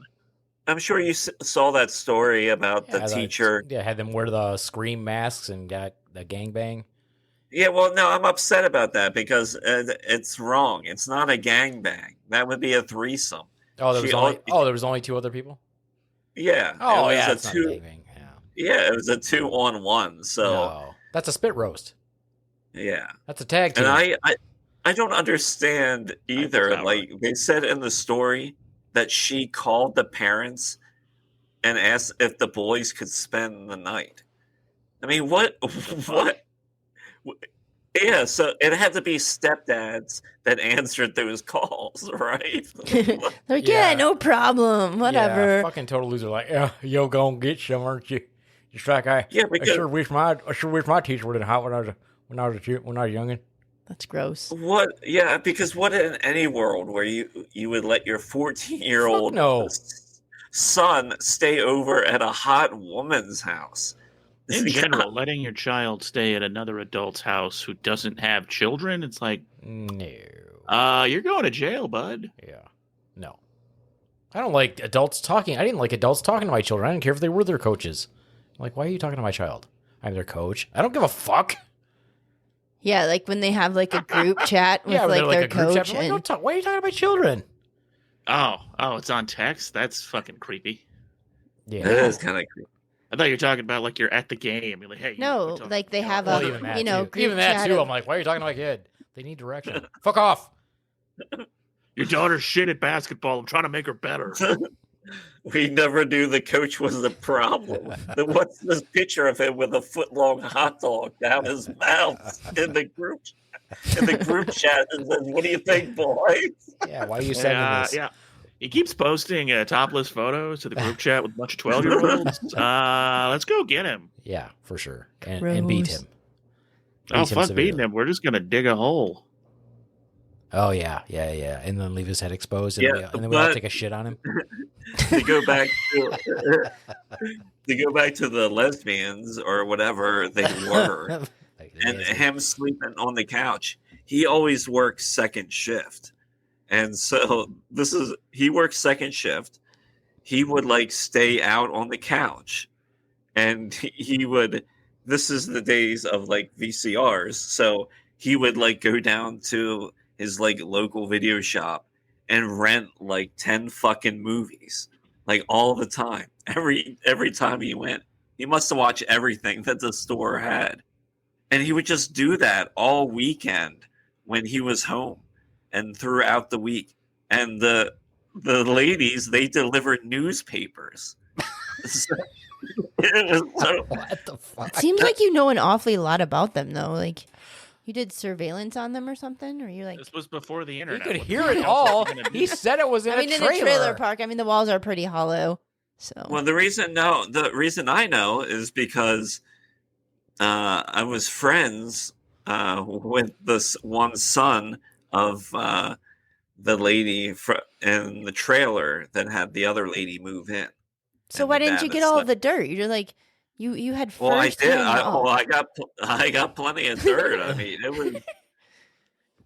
I'm sure you saw that story about the teacher. Had them wear the scream masks and got the gangbang. Yeah, well, no, I'm upset about that because it's wrong. It's not a gangbang. That would be a threesome. Oh, there was only two other people. Yeah. Oh, it yeah, was it's not a gangbang. Yeah, it was a 2-on-1. So no, that's a spit roast. Yeah, that's a tag team. And I don't understand either. Like they said in the story that she called the parents and asked if the boys could spend the night. I mean, what? Yeah, so it had to be stepdads that answered those calls, right? Like, yeah, no problem, whatever. Yeah, fucking total loser. Like, yeah, you're gonna get some, aren't you? Just like I sure wish my teacher would have hot when I was youngin'. That's gross. What? Yeah, because what in any world where you would let your 14-year-old son stay over at a hot woman's house? In general, letting your child stay at another adult's house who doesn't have children, it's like, no. You're going to jail, bud. Yeah. No. I don't like adults talking. I didn't like adults talking to my children. I didn't care if they were their coaches. I'm like, why are you talking to my child? I'm their coach. I don't give a fuck. Yeah, like when they have like a group chat with like their coach. Like, why are you talking to my children? Oh, it's on text? That's fucking creepy. Yeah. That is kind of creepy. I thought you were talking about like you're at the game. You're like, hey. No, like they have a, even that chat too. I'm like, why are you talking to my kid? They need direction. Fuck off. Your daughter's shit at basketball. I'm trying to make her better. We never knew the coach was the problem. What's this picture of him with a foot-long hot dog down his mouth in the group chat? And says, "What do you think, boys?" Yeah, why are you sending this? Yeah. He keeps posting topless photos to the group chat with a bunch of 12-year-olds. Let's go get him. Yeah, for sure. And beat him. Fuck beating him. We're just going to dig a hole. Oh, yeah. And then leave his head exposed. And, and then we all take a shit on him. To go back to the lesbians or whatever they were, and him sleeping on the couch. He always works second shift. And so he works second shift. He would like stay out on the couch, and this is the days of like VCRs. So he would like go down to his like local video shop and rent like 10 fucking movies, like all the time. Every time he went, he must have watched everything that the store had. And he would just do that all weekend when he was home and throughout the week. And the ladies, they delivered newspapers. What the fuck? It seems like you know an awfully lot about them, though. Like, you did surveillance on them or something? Or you're like... This was before the internet. You could hear it all. He said it was in a trailer. in a trailer park. I mean, the walls are pretty hollow. So. Well, the reason I know is because I was friends with this one son of the lady in the trailer that had the other lady move in. So why didn't you get all the dirt? You're like, you had first. Well, I did. I got plenty of dirt. I mean,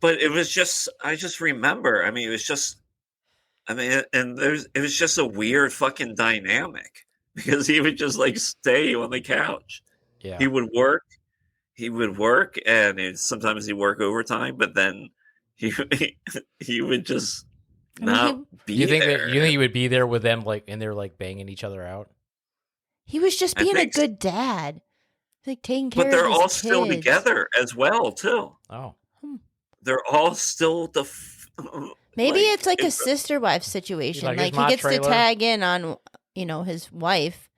it was just. I just remember. I mean, it was just. I mean, it was just a weird fucking dynamic because he would just like stay on the couch. Yeah. He would work, and sometimes he'd work overtime, but then he would just not be there. You think he would be there with them, like, and they're like banging each other out? He was just being a good dad, like taking care of his kids. But they're all kids. still together as well, too. Oh they're all still Maybe like, it's like a sister wife situation. Like Like his he mod gets to trailer? tag in on, his wife,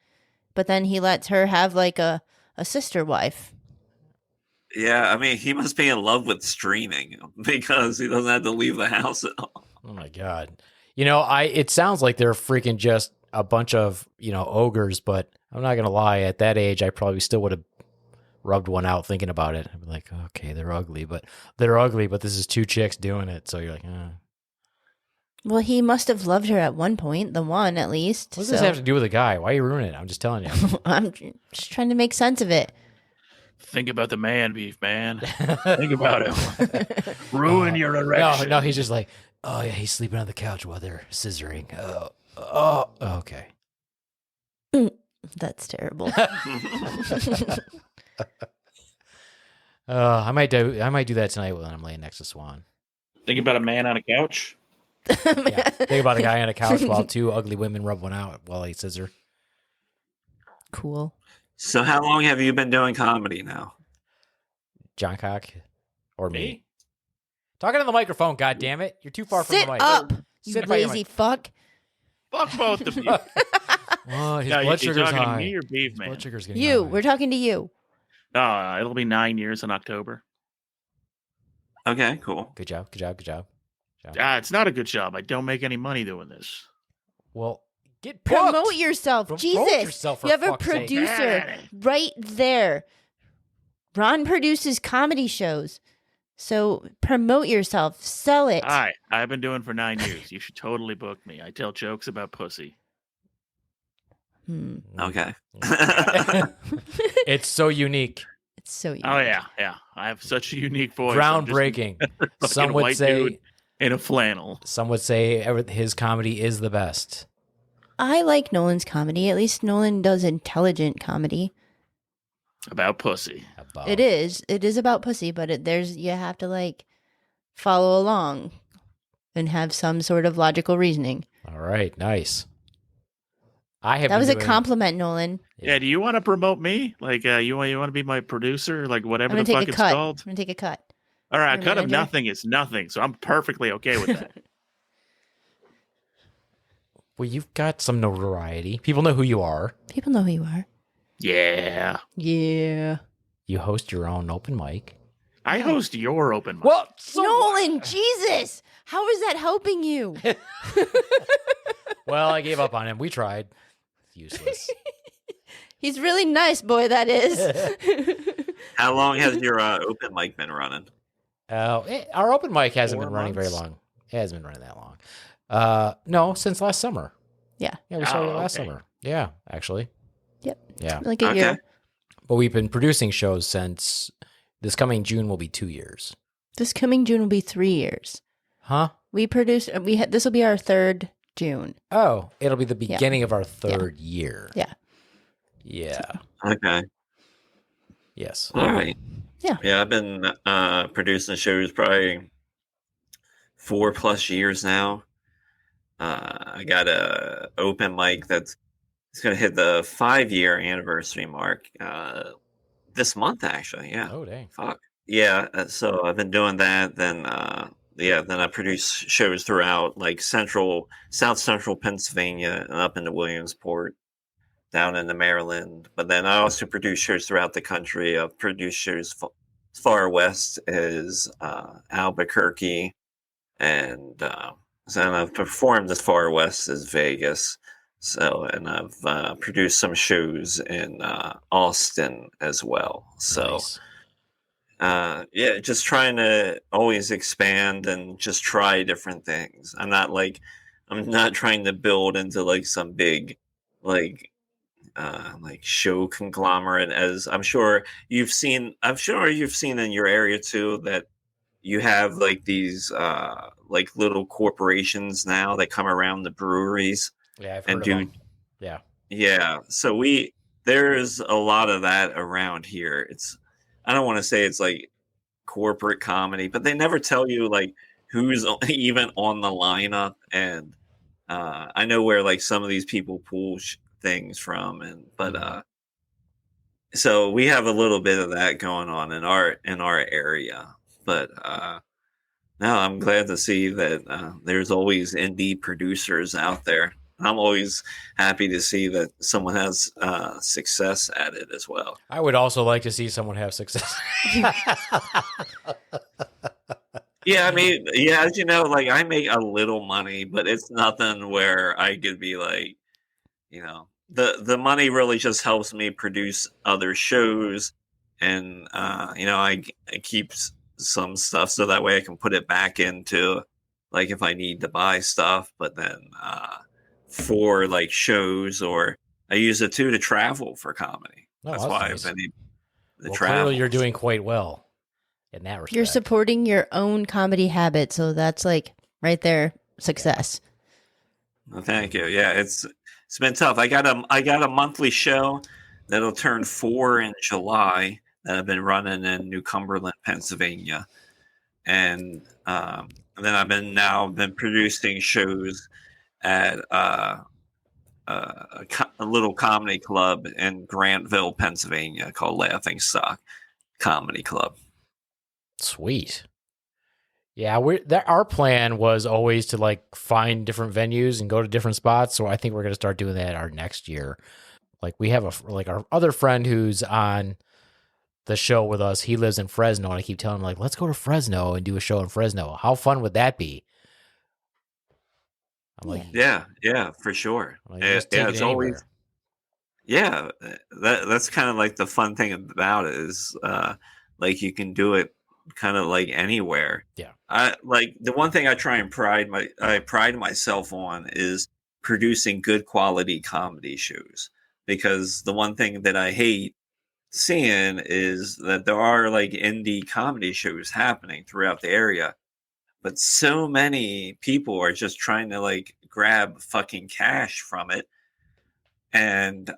but then he lets her have like a sister wife. Yeah, I mean, he must be in love with streaming because he doesn't have to leave the house at all. Oh my god. It sounds like they're freaking just a bunch of, ogres, but I'm not gonna lie, at that age I probably still would have rubbed one out thinking about it. I'd be like, okay, they're ugly, but this is two chicks doing it, so you're like, Well, he must have loved her at one point, the one at least. What does this have to do with a guy? Why are you ruining it? I'm just telling you. I'm just trying to make sense of it. Think about the man, Beefman. Think about him. Ruin your erection. No, he's just like, oh yeah, he's sleeping on the couch while they're scissoring. Oh, okay. That's terrible. I might do that tonight when I'm laying next to Swan. Think about a man on a couch. Yeah. Think about a guy on a couch while two ugly women rub one out while they scissor. Cool. So how long have you been doing comedy now? Johncock or me? Talking to the microphone, God damn it! You're too far from Sit the mic. up, you Sit by your lazy mic. fuck. Fuck both of you. Oh, his Yeah, blood you sugar's talking to high. me or His Beefman? blood sugar's getting You, high. we're talking to you. It'll be 9 years in October. Okay, cool. Good job. It's not a good job. I don't make any money doing this. Well, get booked. Promote yourself. Promote Jesus. yourself, for You have a fuck's sake. producer right there. Ron produces comedy shows. So promote yourself. Sell it. I've been doing for 9 years. You should totally book me. I tell jokes about pussy. Okay. It's so unique. It's so unique. Oh yeah. I have such a unique voice. Groundbreaking. Some would say in a flannel. Some would say his comedy is the best. I like Nolan's comedy. At least Nolan does intelligent comedy. About pussy. It is. It is about pussy, but you have to like follow along and have some sort of logical reasoning. All right, nice. That was a compliment, Nolan. Yeah. Do you want to promote me? Like, you want to be my producer? Like, whatever I'm the gonna fuck take a it's cut. called. I'm gonna take a cut. All right, Your cut of manager? nothing is nothing, so I'm perfectly okay with that. Well, you've got some notoriety. People know who you are. People know who you are. Yeah. Yeah. You host your own open mic. I host your open mic. Well, Nolan, Jesus, how is that helping you? Well, I gave up on him. We tried. Useless. He's really nice, boy. That is. How long has your open mic been running? Our open mic hasn't 4 been running very months? long. It hasn't been running that long. No, since last summer. Yeah. Yeah, we started last okay. summer. Yeah, actually. Yep. Yeah. Like a Okay. year. But we've been producing shows since this coming June will be 2 years. This coming June will be 3 years. Huh? We produced. This will be our third June. Oh, it'll be the beginning of our third year. Yeah. Yeah. Okay. Yes. All right. Yeah. Yeah, I've been producing shows probably 4+ years now. I got a open mic that's going to hit the 5-year anniversary mark this month, actually. Yeah. Oh, dang. Fuck. Yeah. So I've been doing that. Then I produce shows throughout like South Central Pennsylvania and up into Williamsport, down into Maryland. But then I also produce shows throughout the country. I've produced shows as far west as Albuquerque, and I've performed as far west as Vegas. So, and I've produced some shows in Austin as well. So, Nice. yeah, just trying to always expand and just try different things. I'm not trying to build into like some big like show conglomerate, as I'm sure you've seen in your area too, that you have like these like little corporations now that come around the breweries. Yeah, I've and heard do of them. Yeah. Yeah, so there's a lot of that around here. I don't want to say it's like corporate comedy, but they never tell you like who's even on the lineup. And I know where like some of these people pull things from, but so we have a little bit of that going on in our area. But No, I'm glad to see that there's always indie producers out there. I'm always happy to see that someone has success at it as well. I would also like to see someone have success. Yeah, I mean, yeah, as you know, like I make a little money, but it's nothing where I could be like, the money really just helps me produce other shows, and I keep some stuff so that way I can put it back into like if I need to buy stuff, but then for like shows or I use it too to travel for comedy. Oh, That's that's why nice. I've been able to Well, travel. clearly you're doing quite well in that respect. You're supporting your own comedy habit, so that's like right there, success. Well, thank you. Yeah, it's been tough. I got a monthly show that'll turn 4 in July that I've been running in New Cumberland, Pennsylvania, and then I've been producing shows at a little comedy club in Grantville, Pennsylvania called Laughing Stock Comedy Club. Sweet. Yeah, our plan was always to like find different venues and go to different spots. So I think we're going to start doing that our next year. Like we have our other friend who's on the show with us. He lives in Fresno, and I keep telling him like, let's go to Fresno and do a show in Fresno. How fun would that be? I'm like, Yeah, for sure. like, just take it it's anywhere. always that's kind of like the fun thing about it is like you can do it kind of like anywhere. Yeah. I like the one thing I try and pride myself on is producing good quality comedy shows, because the one thing that I hate seeing is that there are like indie comedy shows happening throughout the area, but so many people are just trying to like grab fucking cash from it, and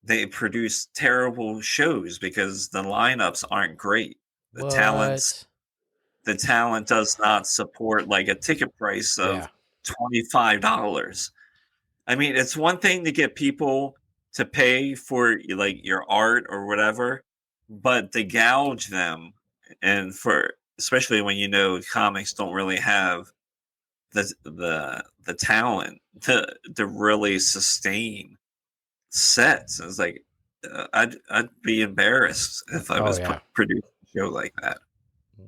they produce terrible shows because the lineups aren't great. The talent does not support like a ticket price of $25. I mean, it's one thing to get people to pay for like your art or whatever, but to gouge them, and for especially when comics don't really have the talent to really sustain sets. It's like I'd be embarrassed if I was producing a show like that.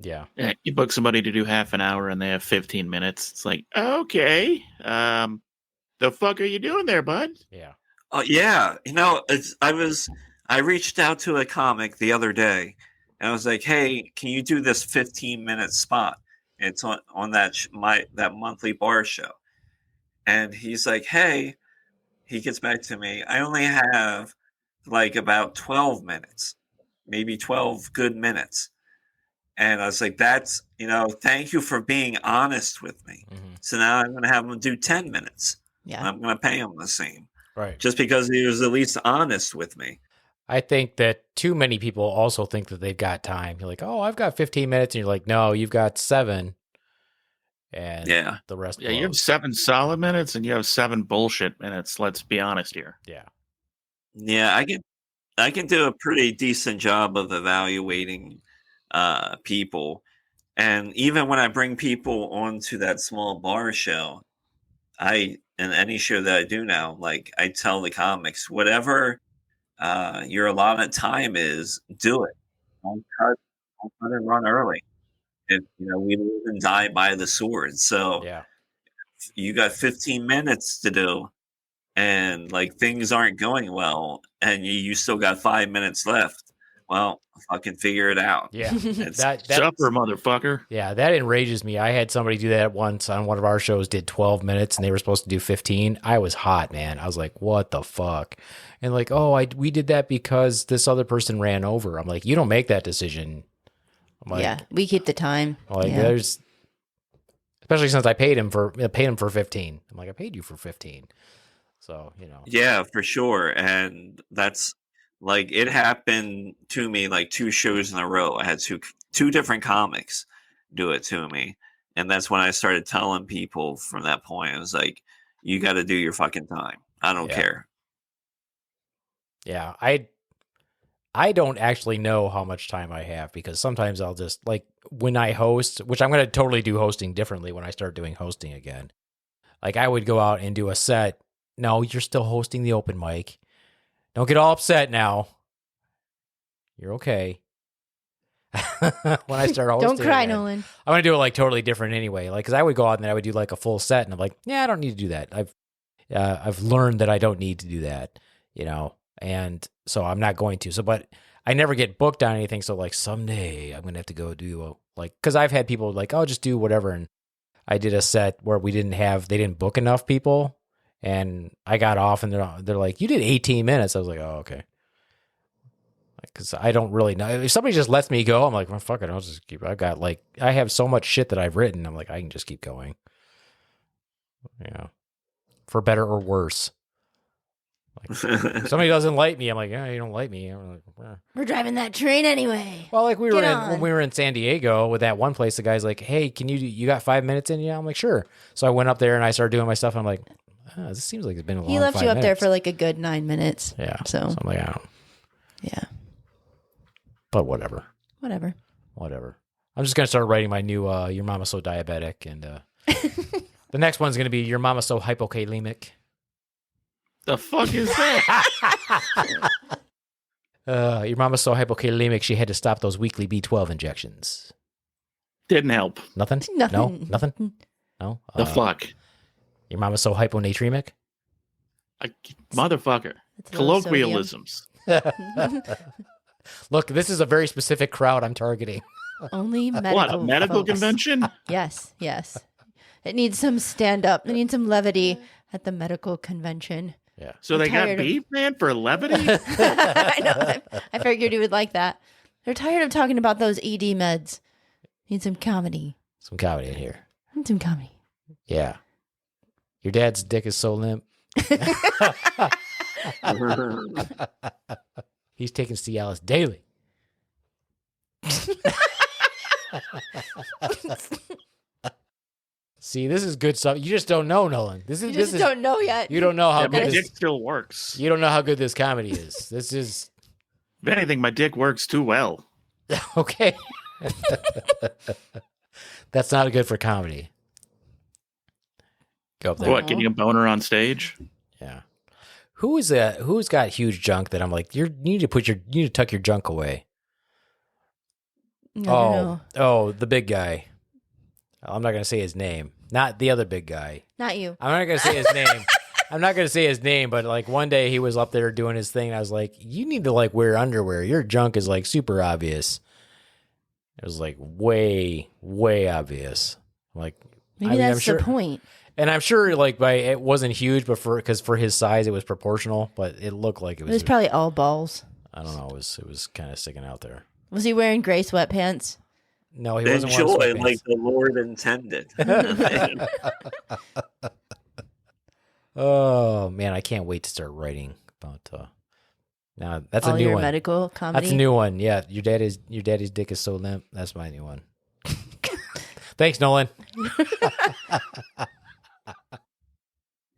Yeah. Yeah, you book somebody to do half an hour and they have 15 minutes. It's like, okay, the fuck are you doing there, bud? Yeah. Oh yeah, I reached out to a comic the other day, and I was like, "Hey, can you do this 15-minute spot? It's on that monthly bar show." And he's like, "Hey," he gets back to me, "I only have like about 12 minutes, maybe 12 good minutes." And I was like, "That's thank you for being honest with me." Mm-hmm. So now I'm going to have him do 10 minutes. Yeah, I'm going to pay him the same. Right. Just because he was at least honest with me. I think that too many people also think that they've got time. You're like, oh, I've got 15 minutes. And you're like, no, you've got 7. And the rest. Yeah, you have 7 solid minutes and you have 7 bullshit minutes. Let's be honest here. Yeah. Yeah, I can do a pretty decent job of evaluating people. And even when I bring people onto that small bar show, in any show that I do now, like I tell the comics, whatever your allotted time is, do it. Don't cut and run early. If we live and die by the sword. So you got 15 minutes to do, and like things aren't going well, and you still got 5 minutes left. Well, fucking figure it out. Yeah. That's supper, motherfucker. Yeah, that enrages me. I had somebody do that once on one of our shows, did 12 minutes, and they were supposed to do 15. I was hot, man. I was like, what the fuck? And like, oh, we did that because this other person ran over. I'm like, you don't make that decision. I'm like, yeah, we keep the time. Like, there's, especially since I paid him for 15. I'm like, I paid you for 15. So, Yeah, for sure. And that's like, it happened to me like 2 shows in a row. I had two different comics do it to me. And that's when I started telling people from that point, I was like, you got to do your fucking time. I don't care. Yeah. I don't actually know how much time I have because sometimes I'll just, like, when I host, which I'm going to totally do hosting differently when I start doing hosting again. Like, I would go out and do a set. No, you're still hosting the open mic. Don't get all upset now. You're okay. When I start hosting. Don't cry, again, Nolan. I'm going to do it, like, totally different anyway. Like, because I would go out and I would do, like, a full set, and I'm like, yeah, I don't need to do that. I've learned that I don't need to do that, you know? And so I'm not going to. So, but I never get booked on anything. So, like, someday I'm going to have to go do because I've had people like, oh, just do whatever. And I did a set where they didn't book enough people, and I got off, and they're like, you did 18 minutes. I was like, oh, okay. Because I don't really know. If somebody just lets me go, I'm like, well, fuck it, I'll just keep. I have so much shit that I've written. I'm like, I can just keep going. Yeah, for better or worse. Like, if somebody doesn't like me, I'm like, yeah, you don't like me. I'm like, eh. We're driving that train anyway. Well, like when on. we were in San Diego with that one place, the guy's like, hey, you got 5 minutes in? Yeah, I'm like, sure. So I went up there and I started doing my stuff. And I'm like, this seems like it's been a long 5 minutes. He left you up there for like a good 9 minutes. Yeah. So I'm like, I don't. Yeah. But whatever. I'm just gonna start writing my new "Your Mama's So Diabetic," and the next one's gonna be "Your Mama's So Hypokalemic." The fuck is that? Your mama's so hypokalemic she had to stop those weekly B12 injections. Didn't help. Nothing? No, nothing. No. The fuck. Your mama's so hyponatremic. Motherfucker. Colloquialisms. Look, this is a very specific crowd I'm targeting. Only medical. What, a medical folks. convention? Yes. It needs some stand up. It needs some levity at the medical convention. Yeah. So they got Beaveman for levity? I know. I figured you would like that. They're tired of talking about those ED meds. Need some comedy. Some comedy in here. Need some comedy. Yeah. Your dad's dick is so limp. He's taking Cialis daily. See, this is good stuff. You just don't know, Nolan. You just don't know yet. You don't know how my good dick still works. You don't know how good this comedy is. This is. If anything, my dick works too well. Okay. That's not good for comedy. Go up there. What, getting a boner on stage? Yeah. Who's got huge junk that I'm like, you need to tuck your junk away. No. Oh, the big guy. I'm not gonna say his name. Not the other big guy. Not you. I'm not gonna say his name. I'm not gonna say his name, but like one day he was up there doing his thing. And I was like, you need to like wear underwear. Your junk is like super obvious. It was like way, way obvious. Like Maybe that's the point. And I'm sure like it wasn't huge, but because for his size it was proportional. But it looked like it was probably all balls. I don't know. It was kind of sticking out there. Was he wearing gray sweatpants? No, he wasn't wearing Enjoy sweatpants. like the Lord intended. Oh man, I can't wait to start writing about. Now that's all a new your one. Medical comedy. That's a new one. Yeah, your daddy's dick is so limp. That's my new one. Thanks, Nolan.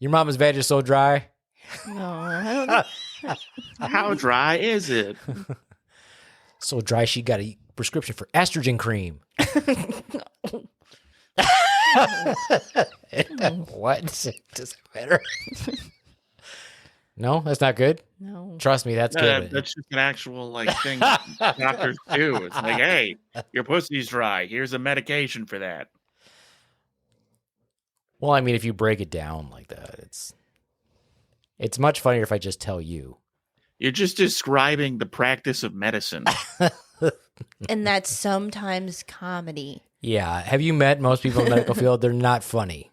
Your mama's vag is so dry. No, I don't. How dry is it? So dry she got a prescription for estrogen cream. What? Does it matter? No, that's not good. No. Trust me, that's good. That's just an actual like thing doctors do. It's like, hey, your pussy's dry. Here's a medication for that. Well, I mean, if you break it down like that, it's much funnier if I just tell you. You're just describing the practice of medicine. And that's sometimes comedy. Yeah. Have you met most people in the medical field? They're not funny.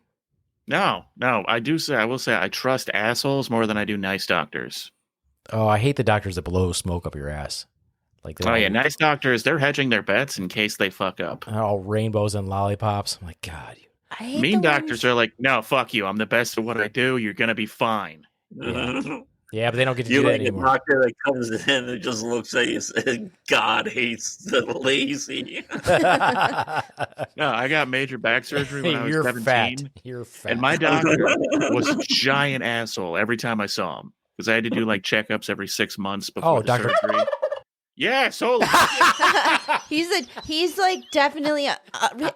No. I will say I trust assholes more than I do nice doctors. Oh, I hate the doctors that blow smoke up your ass. Like, Nice doctors, they're hedging their bets in case they fuck up. all rainbows and lollipops. I'm like, God. I hate Mean doctors are like, no, fuck you. I'm the best at what I do. You're going to be fine. Yeah, but they don't get to You do that like a anymore. doctor that comes in and just looks at you and says, God hates the lazy. No, I got major back surgery when I was You're 17. fat. You're fat. And my doctor was a giant asshole every time I saw him. Because I had to do like checkups every 6 months before the Dr. surgery. Yeah, so He's like definitely.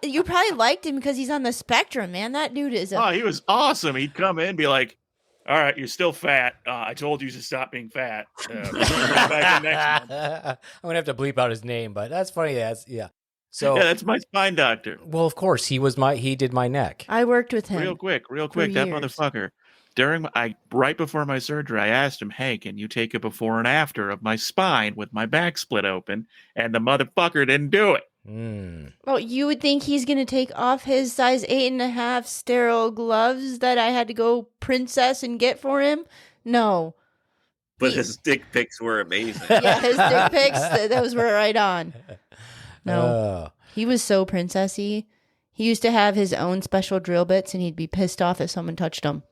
You probably liked him because he's on the spectrum, man. That dude is. oh, he was awesome. He'd come in and be like, all right, you're still fat. I told you to stop being fat. We'll bring you back in next month. I'm gonna have to bleep out his name, but that's funny. Yeah. So Yeah, that's my spine doctor. well, of course he did my neck. I worked with him. Real quick, that years. motherfucker. Right before my surgery, I asked him, "Hey, can you take a before and after of my spine with my back split open?" And the motherfucker didn't do it. Oh, you would think he's gonna take off his size 8.5 sterile gloves that I had to go princess and get for him? No. But his dick pics were amazing. Yeah, his dick pics, those were right on. No. Oh. He was so princessy. He used to have his own special drill bits and he'd be pissed off if someone touched him.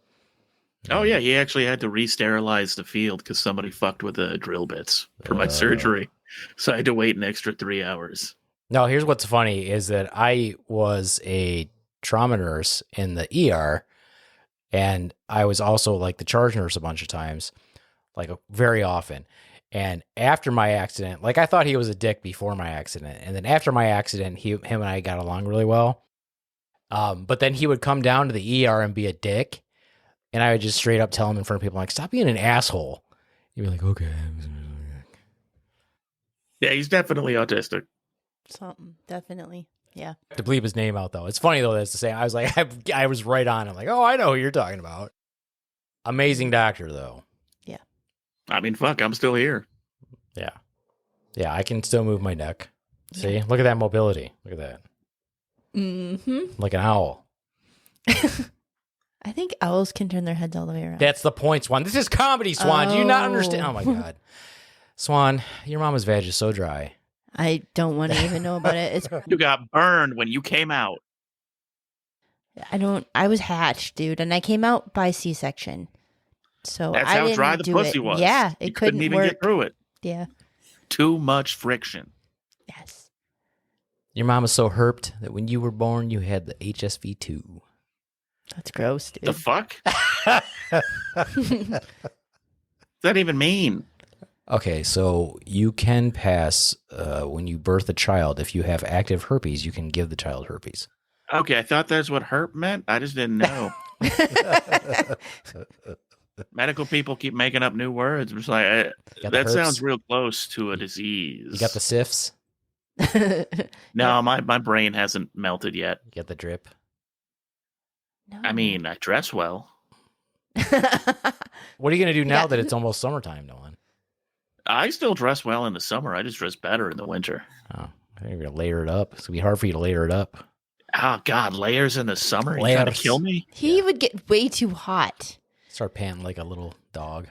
Oh yeah, he actually had to re-sterilize the field because somebody fucked with the drill bits for my surgery, so I had to wait an extra 3 hours. No, here's what's funny is that I was a trauma nurse in the ER, and I was also like the charge nurse a bunch of times, like very often. And after my accident, like I thought he was a dick before my accident, and then after my accident, him and I got along really well. But then he would come down to the ER and be a dick. And I would just straight up tell him in front of people, like, stop being an asshole. He'd be like, okay. Yeah, he's definitely autistic. Something, definitely. Yeah. To bleep his name out, though. It's funny, though, that's the same. I was like, I was right on. I'm like, oh, I know who you're talking about. Amazing doctor, though. Yeah. I mean, fuck, I'm still here. Yeah. Yeah, I can still move my neck. See? Look at that mobility. Look at that. Mm-hmm. Like an owl. I think owls can turn their heads all the way around. That's the point, Swan. This is comedy, Swan. Do you not understand? Oh, my God. Swan, your mama's vag is so dry. I don't want to even know about it. You got burned when you came out. I was hatched, dude, and I came out by C-section. So That's I how didn't dry the do pussy it. was. Yeah, You it couldn't even work. get through it. Yeah. Too much friction. Yes. Your mom was so herped that when you were born, you had the HSV2. That's gross, dude. The fuck? What's that even mean? Okay, so you can pass when you birth a child. If you have active herpes, you can give the child herpes. Okay, I thought that's what herp meant. I just didn't know. Medical people keep making up new words. I'm just like, that sounds real close to a disease. You got the syphs? No, my brain hasn't melted yet. You got the drip? No. I mean, I dress well. What are you going to do now that it's almost summertime, Nolan? I still dress well in the summer. I just dress better in the winter. Oh, I think you're going to layer it up. It's going to be hard for you to layer it up. Oh, God, layers in the summer? You trying to kill me? He would get way too hot. Start panting like a little dog.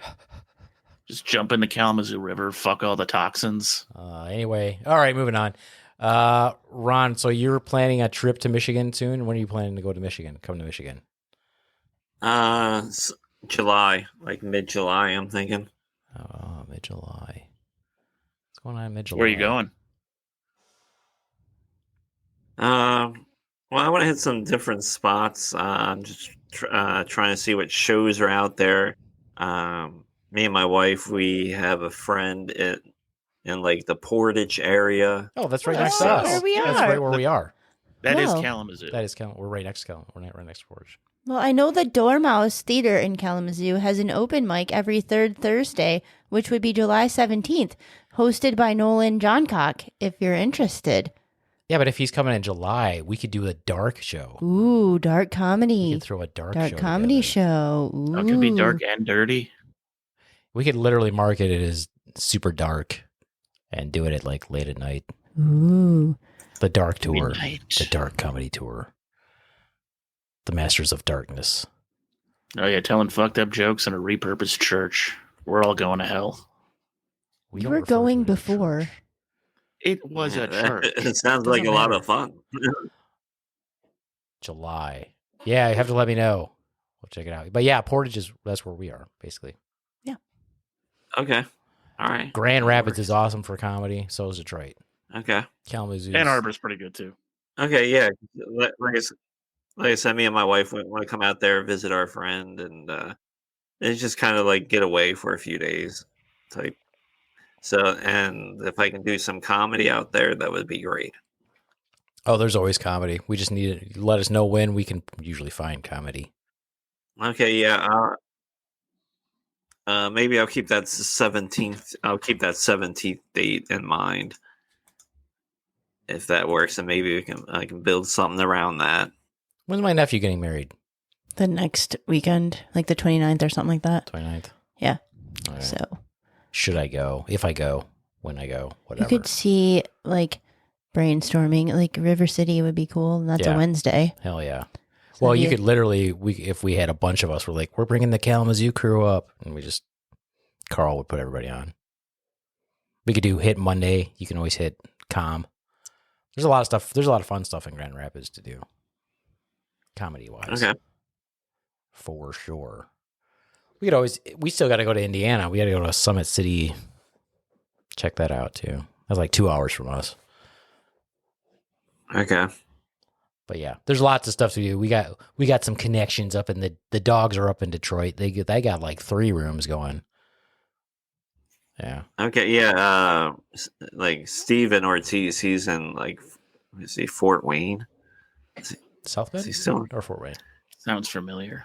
Just jump in the Kalamazoo River, fuck all the toxins. Anyway, all right, moving on. Ron, so you're planning a trip to Michigan soon? When are you planning to go to Michigan? Come to Michigan? July, like mid-July, I'm thinking. Oh, mid-July. What's going on in mid-July? Where are you going? Well, I want to hit some different spots. I'm just trying to see what shows are out there. Me and my wife, we have a friend in like the Portage area. Oh, that's right next that's to us. where we That's are. right where we are. That is No. Kalamazoo. That is We're right next to Kalamazoo. We're right next to Portage. Well, I know the Dormouse Theater in Kalamazoo has an open mic every third Thursday, which would be July 17th, hosted by Nolan Johncock, if you're interested. Yeah, but if he's coming in July, we could do a dark show. Ooh, dark We comedy. could throw a dark Dark show comedy together. show. Ooh. Oh, it could be dark and dirty. We could literally market it as super dark and do it at like late at night. Ooh. The dark tour. Midnight. The dark comedy tour. The Masters of Darkness. Oh, yeah, telling fucked up jokes in a repurposed church. We're all going to hell. We You don't were refer to going it as before. church. It was a church. It sounds Doesn't like a lot matter. of fun. July. Yeah, you have to let me know. We'll check it out. But yeah, Portage that's where we are, basically. Okay. All right. Grand Rapids is awesome for comedy. So is Detroit. Okay. Kalamazoo. Ann Arbor's pretty good, too. Okay. Yeah. Like I said, me and my wife want to come out there, visit our friend, and it's just kind of like get away for a few days type So, and if I can do some comedy out there, that would be great. Oh, there's always comedy. We just need to let us know when we can usually find comedy. Okay, yeah. Maybe I'll keep that 17th. I'll keep that 17th date in mind. If that works, and maybe I can build something around that. When's my nephew getting married? The next weekend, like the 29th or something like that. 29th? Yeah. Okay. So should I go? If I go, when I go, whatever. you could see like brainstorming, like River City would be cool. And that's Yeah. a Wednesday. Hell yeah. So Well, you could literally, if we had a bunch of us, we're like, we're bringing the Kalamazoo crew up. And Carl would put everybody on. We could do Hit Monday. You can always hit Com. There's a lot of stuff. There's a lot of fun stuff in Grand Rapids to do. Comedy-wise. Okay. For sure. We still got to go to Indiana. We got to go to Summit City. Check that out, too. That's like 2 hours from us. Okay. But yeah, there's lots of stuff to do. We got some connections up in the dogs are up in Detroit. They got like 3 rooms going. Yeah. Okay. Yeah. Like Steven Ortiz, he's in like, is he Fort Wayne? South Bend? Is he still Or Fort Wayne? Sounds familiar.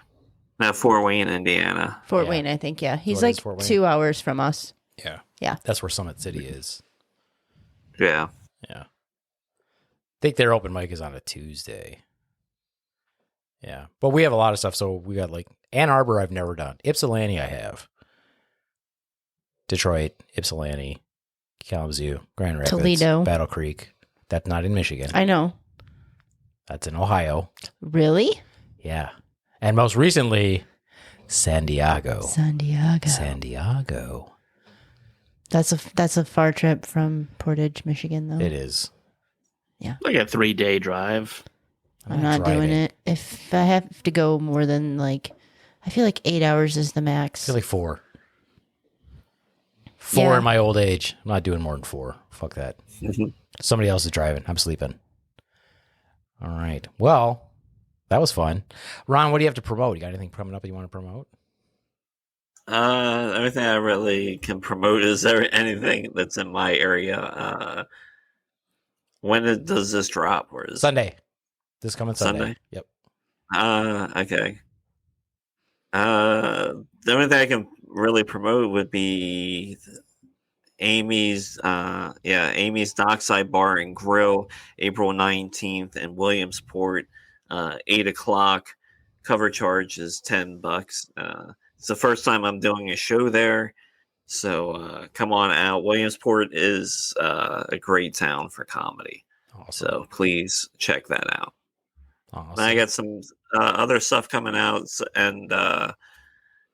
No, Fort Wayne, Indiana. Fort Yeah. Wayne, I think. Yeah. He's What is like Fort Wayne? 2 hours from us. Yeah. Yeah. That's where Summit City is. Yeah. Yeah. I think their open mic is on a Tuesday. Yeah. But we have a lot of stuff. So we got like Ann Arbor I've never done. Ypsilanti I have. Detroit, Ypsilanti, Kalamazoo, Grand Rapids, Toledo. Battle Creek. That's not in Michigan. I know. That's in Ohio. Really? Yeah. And most recently, San Diego. San Diego. San Diego. That's a far trip from Portage, Michigan, though. It is. Like a 3-day drive. I'm not doing it. If I have to go more than like, I feel like 8 hours is the I max. feel like 4. 4 Yeah. in my old age. I'm not doing more than 4. Fuck that. Somebody else is driving. I'm sleeping. All right. Well, that was fun. Ron, what do you have to promote? You got anything coming up that you want to promote? Everything I really can promote is anything that's in my area. When does this drop? Or is Sunday. This coming Sunday. Sunday? Yep. Okay. The only thing I can really promote would be Amy's Dockside Bar and Grill, April 19th in Williamsport, 8 o'clock. Cover charge is $10. It's the first time I'm doing a show there, so come on out. Williamsport is a great town for comedy, Awesome. so please check that out. Awesome. And I got some other stuff coming out, and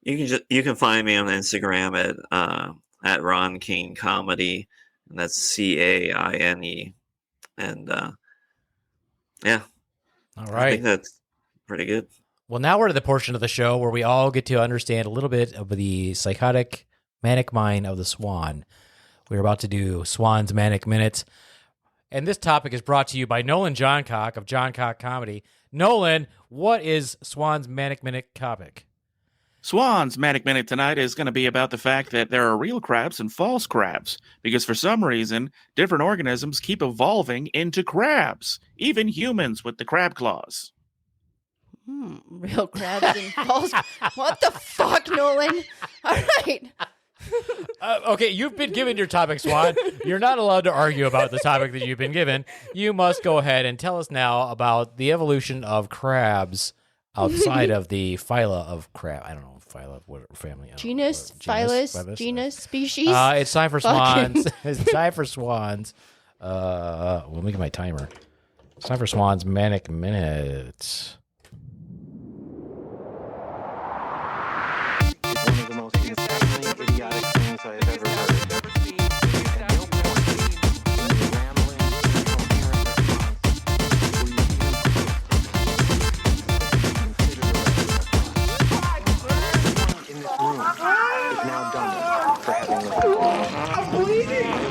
you can find me on Instagram at Ron Caine Comedy, and that's CAINE, and yeah, All I right. think that's pretty good. Well, now we're to the portion of the show where we all get to understand a little bit of the psychotic, manic mind of the Swan. We're about to do Swan's Manic Minute. And this topic is brought to you by Nolan Johncock of Johncock Comedy. Nolan, what is Swan's Manic Minute topic? Swan's Manic Minute tonight is going to be about the fact that there are real crabs and false crabs, because for some reason, different organisms keep evolving into crabs, even humans with the crab claws. Real crabs and false. What the fuck, Nolan? All right. Okay, you've been given your topic, Swan. You're not allowed to argue about the topic that you've been given. You must go ahead and tell us now about the evolution of crabs outside of the phyla of crab. I don't know, phyla, what family? I don't know, Genus, phylus, genus, species. It's time for Fucking- swans. It's time for swans. Let me get my timer. It's time for Swan's Manic Minute. One of the most insanely idiotic things I have ever heard. No point in the rambling, incoherent response where you even consider the response. Everyone in this room is now done for having listened. There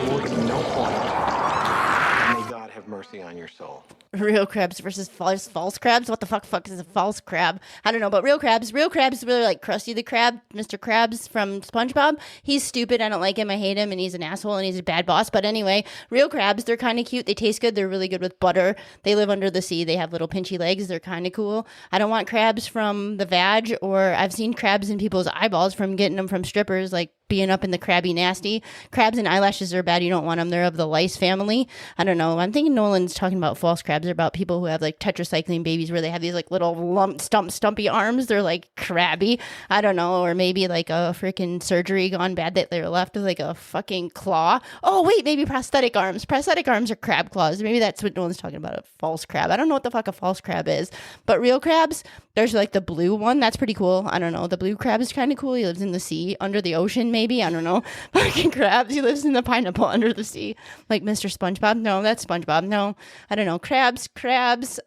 will be no point, and may God have mercy on your soul. Real crabs versus false crabs. What the fuck is a false crab? I don't know, but real crabs really like Krusty the Krab, Mr. Krabs from SpongeBob. He's stupid. I don't like him. I hate him, and he's an asshole, and he's a bad boss. But anyway, real crabs, they're kind of cute. They taste good. They're really good with butter. They live under the sea. They have little pinchy legs. They're kind of cool. I don't want crabs from the vag, or I've seen crabs in people's eyeballs from getting them from strippers, like being up in the crabby nasty. Crabs and eyelashes are bad. You don't want them. They're of the lice family. I don't know. I'm thinking Nolan's talking about false crabs. They're about people who have like tetracycline babies where they have these like little stumpy arms. They're like crabby. I don't know. Or maybe like a freaking surgery gone bad that they're left with like a fucking claw. Oh, wait, maybe prosthetic arms. Prosthetic arms are crab claws. Maybe that's what Nolan's talking about, a false crab. I don't know what the fuck a false crab is. But real crabs, there's like the blue one. That's pretty cool. I don't know. The blue crab is kind of cool. He lives in the sea, under the ocean, maybe. I don't know. Fucking crabs. He lives in the pineapple under the sea. Like Mr. SpongeBob. No, that's SpongeBob. No, I don't know. Crabs.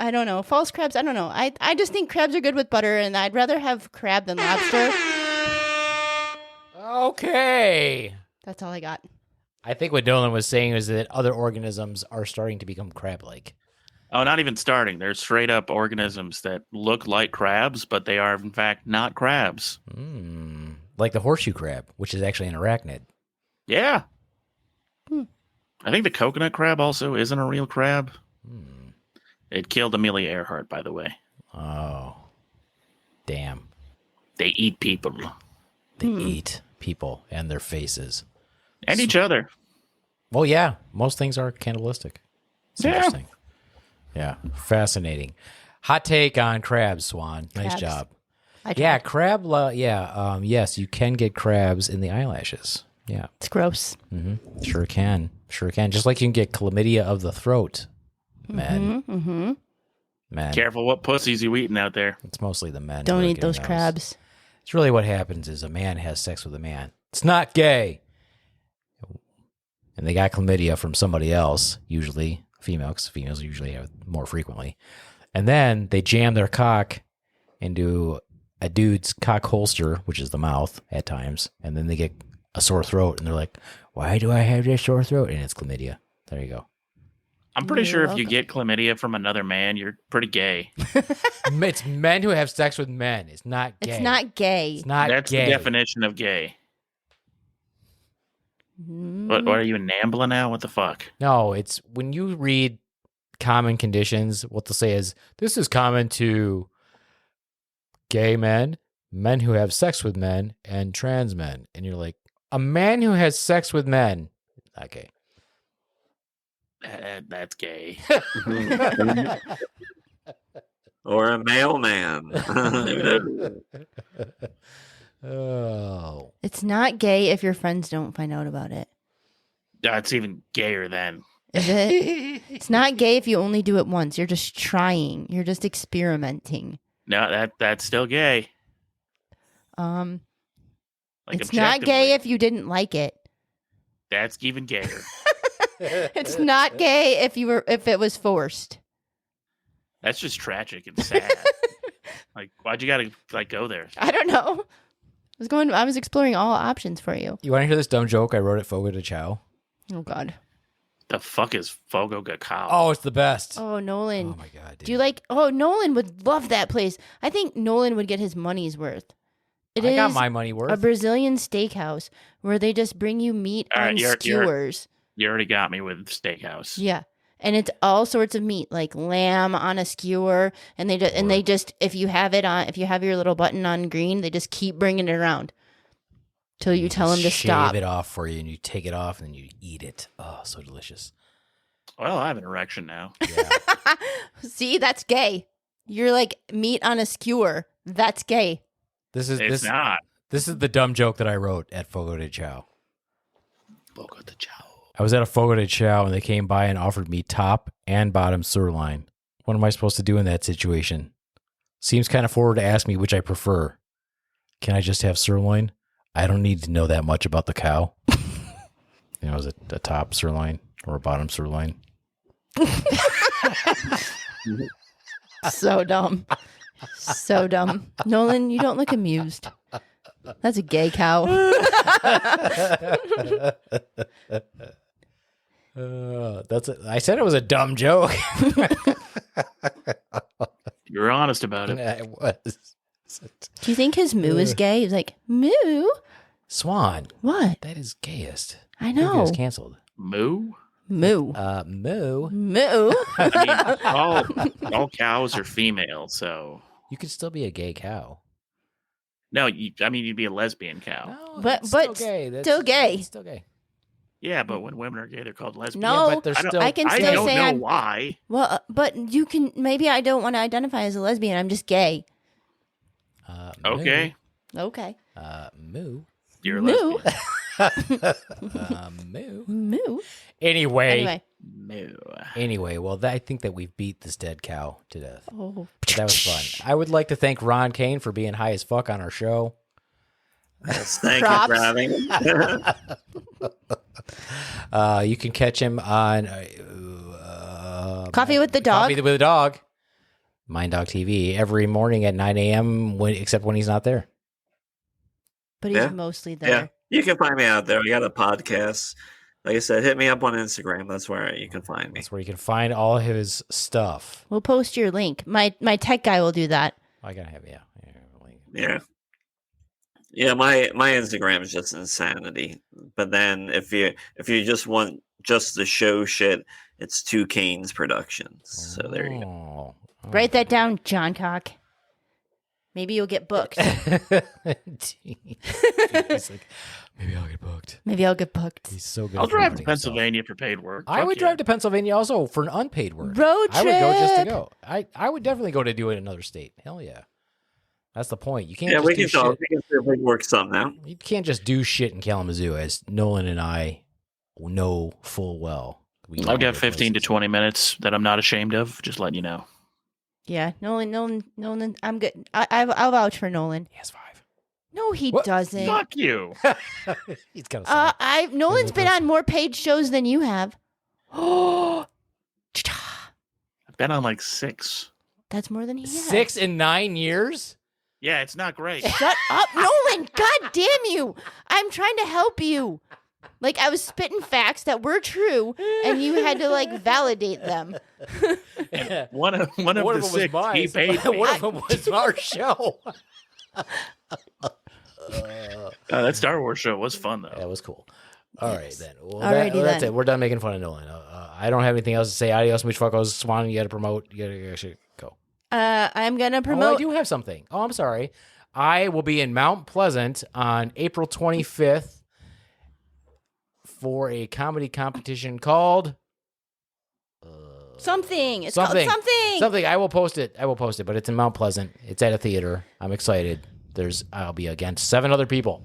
I don't know. False crabs. I don't know. I just think crabs are good with butter, and I'd rather have crab than lobster. Okay. That's all I got. I think what Nolan was saying is that other organisms are starting to become crab-like. Oh, not even starting. They're straight up organisms that look like crabs, but they are in fact not crabs. Like the horseshoe crab, which is actually an arachnid. Yeah. I think the coconut crab also isn't a real crab. It killed Amelia Earhart, by the way. Oh. Damn. They eat people. They eat people and their faces. And each other. Well, yeah. Most things are cannibalistic. It's Yeah. interesting. Yeah. Fascinating. Hot take on crabs, Swan. Nice Crabs. job. Yeah, crab. Yes, you can get crabs in the eyelashes. Yeah. it's gross. Sure can. Just like you can get chlamydia of the throat. Men. Men. Careful what pussies you eating out there. It's mostly the men. Don't who are eat those getting crabs. It's really what happens is a man has sex with a man. It's not gay. And they got chlamydia from somebody else, usually female, because females usually have it more frequently. And then they jam their cock into a dude's cock holster, which is the mouth at times. And then they get a sore throat. And they're like, why do I have this sore throat? And it's chlamydia. There you go. I'm pretty You're sure if you welcome. get chlamydia from another man, you're pretty gay. It's men who have sex with men. It's not gay. It's not gay. It's not That's gay. the definition of gay. What are you, Nambla now? What the fuck? No, it's when you read common conditions, what they'll say is, this is common to gay men, men who have sex with men, and trans men. And you're like, a man who has sex with men, not gay. That's gay. Or a mailman. Oh. It's not gay if your friends don't find out about it. That's even gayer then. Is it? It's not gay if you only do it once. You're just trying. You're just experimenting. No, that's still gay. Like Like it's not gay objectively, if you didn't like it. that's even gayer. It's not gay if it was forced. That's just tragic and sad. Like, why'd you gotta go there? I don't know. I was exploring all options for you. You want to hear this dumb joke I wrote at Fogo de Chao? Oh God. The fuck is Fogo Gakao? Oh, it's the best. Oh, Nolan. Oh my God, dude. Do you like? Oh, Nolan would love that place. I think Nolan would get his money's worth. It I is got my money worth. a Brazilian steakhouse where they just bring you meat All right, on you're- skewers. You already got me with steakhouse. Yeah. And it's all sorts of meat, like lamb on a skewer, and they just if you have your little button on green, they just keep bringing it around till you tell them to stop. Shave it off for you, and you take it off, and then you eat it. Oh, so delicious. Well, I have an erection now. Yeah. See, that's gay. You're like meat on a skewer. That's gay. This is It's not. This is the dumb joke that I wrote at Fogo de Chao. Fogo de Chao. I was at a Fogo de Chao, and they came by and offered me top and bottom sirloin. What am I supposed to do in that situation? Seems kind of forward to ask me which I prefer. Can I just have sirloin? I don't need to know that much about the cow. Is it a top sirloin or a bottom sirloin? So dumb. So dumb. Nolan, you don't look amused. That's a gay cow. That's it. I said it was a dumb joke. You're honest about it. It was. Do you think his moo is gay? He's like, moo? Swan. What? That is gayest. I I think it know. was canceled. Moo? Moo. Moo. Moo. I mean, all cows are female, so You could still be a gay cow. no. You'd be a lesbian cow. No, But- it's but still gay. still gay. It's still gay. Yeah, but when women are gay, they're called lesbian. No, Yeah, but they're I don't- still. I can I still don't say know I'm why. well, but you can. Maybe I don't want to identify as a lesbian. I'm just gay. Okay, Okay. Moo. you're a Moo. lesbian. Moo. Moo. Anyway. Anyway. Anyway, well, I think that we've beat this dead cow to death. Oh. That was fun. I would like to thank Ron Caine for being high as fuck on our show. Yes, thank Props. you for having me. You can catch him on Coffee with the dog. Coffee with the Dog, Mind Dog TV, every morning at 9 a.m. Except when he's not there. But he's Yeah. mostly there. Yeah, you can find me out there. I got a podcast. Like I said, hit me up on Instagram. That's where you can find me. That's where you can find all his stuff. We'll post your link. My tech guy will do that. I gotta have Yeah. Yeah, my Instagram is just insanity. But then if you just want just the show shit, it's Two Canes Productions. So there you go. go. Write that down, Johncock. Maybe you'll get booked. He's like, maybe I'll get booked. Maybe I'll get booked. He's so good. I'll at drive promoting to himself. Pennsylvania for paid work. I Fuck would yeah. drive to Pennsylvania also for an unpaid work. Road I would go just to trip. go. I would definitely go to do it in another state. Hell yeah. That's the point. You can't Yeah, just we do can talk. shit. We can see if we can work something out. You can't just do shit in Kalamazoo, as Nolan and I know full well. We I've know got other 15 to places. 20 minutes that I'm not ashamed of. Just letting you know. Yeah, Nolan. I'm good. I'll vouch for Nolan. He has 5. No, he What? doesn't. Fuck you. He's kind of Nolan's been on more paid shows than you have. Oh, I've been on like 6. that's more than he has. 6 in 9 years. Yeah, it's not great. Shut up, Nolan! God damn you! I'm trying to help you. Like I was spitting facts that were true, and you had to like validate them. One of One the of them was 6 mine. he paid me. One of them was our show. That Star Wars show was fun though. That was cool. All right, then. Well, Alrighty that's then. it. We're done making fun of Nolan. I don't have anything else to say. Adios, much fuckos. Swan, you got to promote. You got to go. I'm gonna Oh, I promote. do have something. Oh, I'm sorry. I will be in Mount Pleasant on April 25th for a comedy competition called Something. It's Something. called something. something. I will post it, but it's in Mount Pleasant. It's at a theater. I'm excited. I'll be against 7 other people.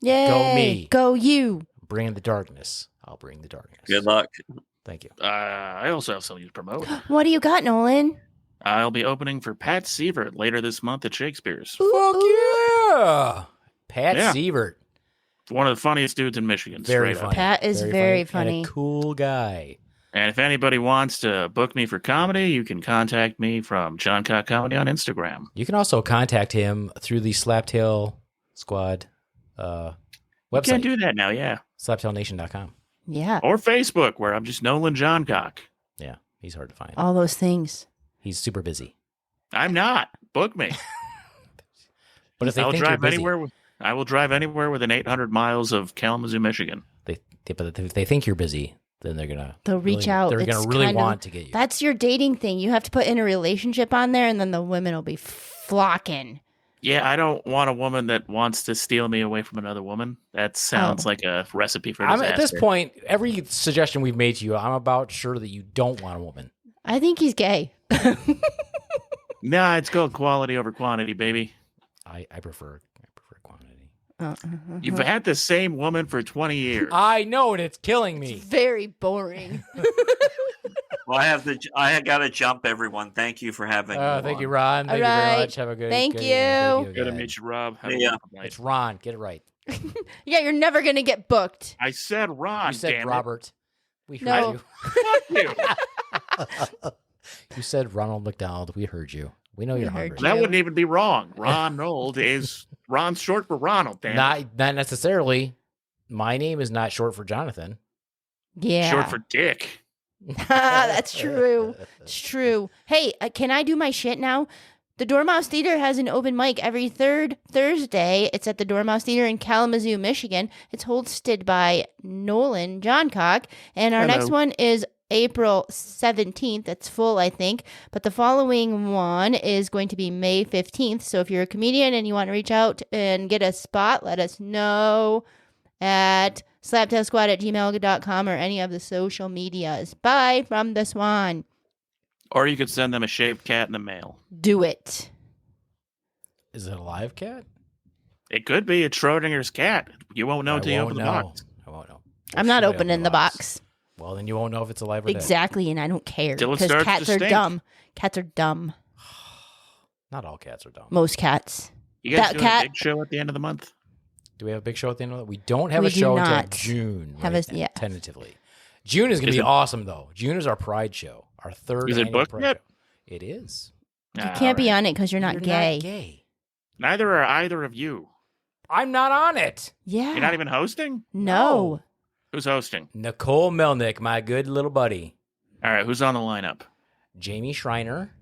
Yay! Go me. Go you. Bring the darkness. I'll bring the darkness. Good luck. Thank you. I also have something to promote. What do you got, Nolan? I'll be opening for Pat Sievert later this month at Shakespeare's. Fuck yeah! Pat Yeah. Sievert. One of the funniest dudes in Michigan. Very straight up. funny. Pat is very funny. And a cool guy. And if anybody wants to book me for comedy, you can contact me from Johncock Comedy on Instagram. You can also contact him through the Slaptail Squad You website. can't do that now, yeah. Slaptailnation.com. Yeah. Or Facebook, where I'm just Nolan Johncock. Yeah, he's hard to find. All those things. He's super busy. I'm not. Book me. But if they I will think you're drive busy, anywhere. I will drive anywhere within 800 miles of Kalamazoo, Michigan. but if they think you're busy, then They'll reach really, out. They're It's gonna really kind of- want to get you. That's your dating thing. You have to put in a relationship on there, and then the women will be flocking. Yeah, I don't want a woman that wants to steal me away from another woman. That sounds like a recipe for I'm disaster. at this point. Every suggestion we've made to you, I'm about sure that you don't want a woman. I think he's gay. Nah, it's called quality over quantity, baby. I prefer quantity. You've had the same woman for 20 years. I know, and it's killing me. Very boring. Well, I got to jump, everyone. Thank you for having me. Thank you, Ron. Thank you All very right. much. Have a good. Thank good, you. Thank Good to guys. meet you, Rob. Have a Yeah. wonderful night. It's Ron. Get it right. Yeah, you're never gonna get booked. I said Ron, You said damn Robert. We heard No. you. it. Fuck you. You said Ronald McDonald. We heard you. We know We you're heard hungry. you. That wouldn't even be wrong. Ronald is Ron's short for Ronald, damn. Not necessarily. My name is not short for Jonathan. Yeah. Short for dick. That's true. It's true. Hey, can I do my shit now? The Dormouse Theater has an open mic every third Thursday. It's at the Dormouse Theater in Kalamazoo, Michigan. It's hosted by Nolan Johncock. And our next one is April 17th. It's full, I think. But the following one is going to be May 15th. So if you're a comedian and you want to reach out and get a spot, let us know at slaptailsquad@gmail.com or any of the social medias. Bye from the Swan. Or you could send them a shaved cat in the mail. Do it. Is it a live cat? It could be a Schrodinger's cat. You won't know until you open the box. I won't know. I'm not Somebody opening the box. Well, then you won't know if it's alive or dead. Exactly, and I don't care. Till it Because starts cats to are stink. dumb. Cats are dumb. Not all cats are dumb. Most cats. You guys That doing cat- a big show at the end of the month? Do we have a big show at the end of it? We don't have We a do show until not June. have right a- now, yeah. Tentatively. June is going to Is be it- awesome, though. June is our Pride show. Our third Is it annual booked Pride yet? show. It is. You can't be on it because you're not gay. gay. Neither are either of you. I'm not on it. Yeah. You're not even hosting? No. Who's hosting? Nicole Melnick, my good little buddy. All right, who's on the lineup? Jamie Schreiner,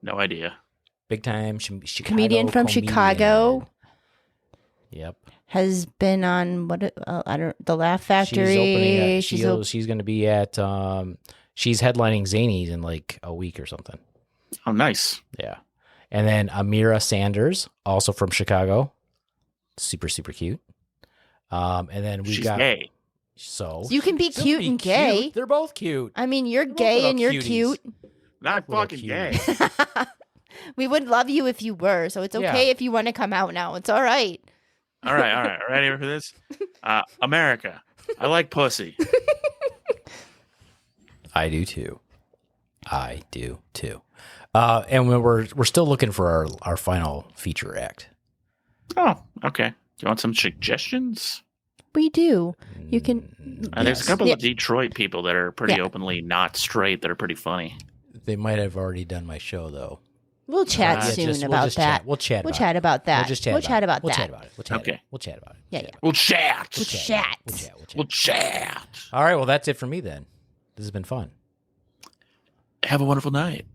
No idea. big time Chicago Comedian from Chicago. Yep. Has been on the Laugh Factory. She's opening at, She's she's going to be at she's headlining Zanies in like a week or something. Oh, nice. Yeah. And then Amira Sanders, also from Chicago. Super, super cute. And then we She's got gay. so You can be she'll cute and gay. cute. They're both cute. I mean, you're both gay little and you're cuties. cute. Not Little fucking gay. cuties. We would love you if you were, so it's okay Yeah. if you want to come out now. It's all right. All right. Ready for this? America. I like pussy. I do too. And when we're still looking for our final feature act. Oh, okay. Do you want some suggestions? We do. You can. There's a couple Yeah. of Detroit people that are pretty Yeah. openly not straight that are pretty funny. They might have already done my show though. We'll chat Yeah, soon we'll about just that. Chat. We'll chat. We'll about chat it. about that. We'll just chat. We'll chat about We'll that. chat about it. We'll chat. Okay. About it. We'll chat about it. Yeah, yeah. We'll chat. We'll chat. We'll chat. We'll chat. All right. Well, that's it for me then. This has been fun. Have a wonderful night.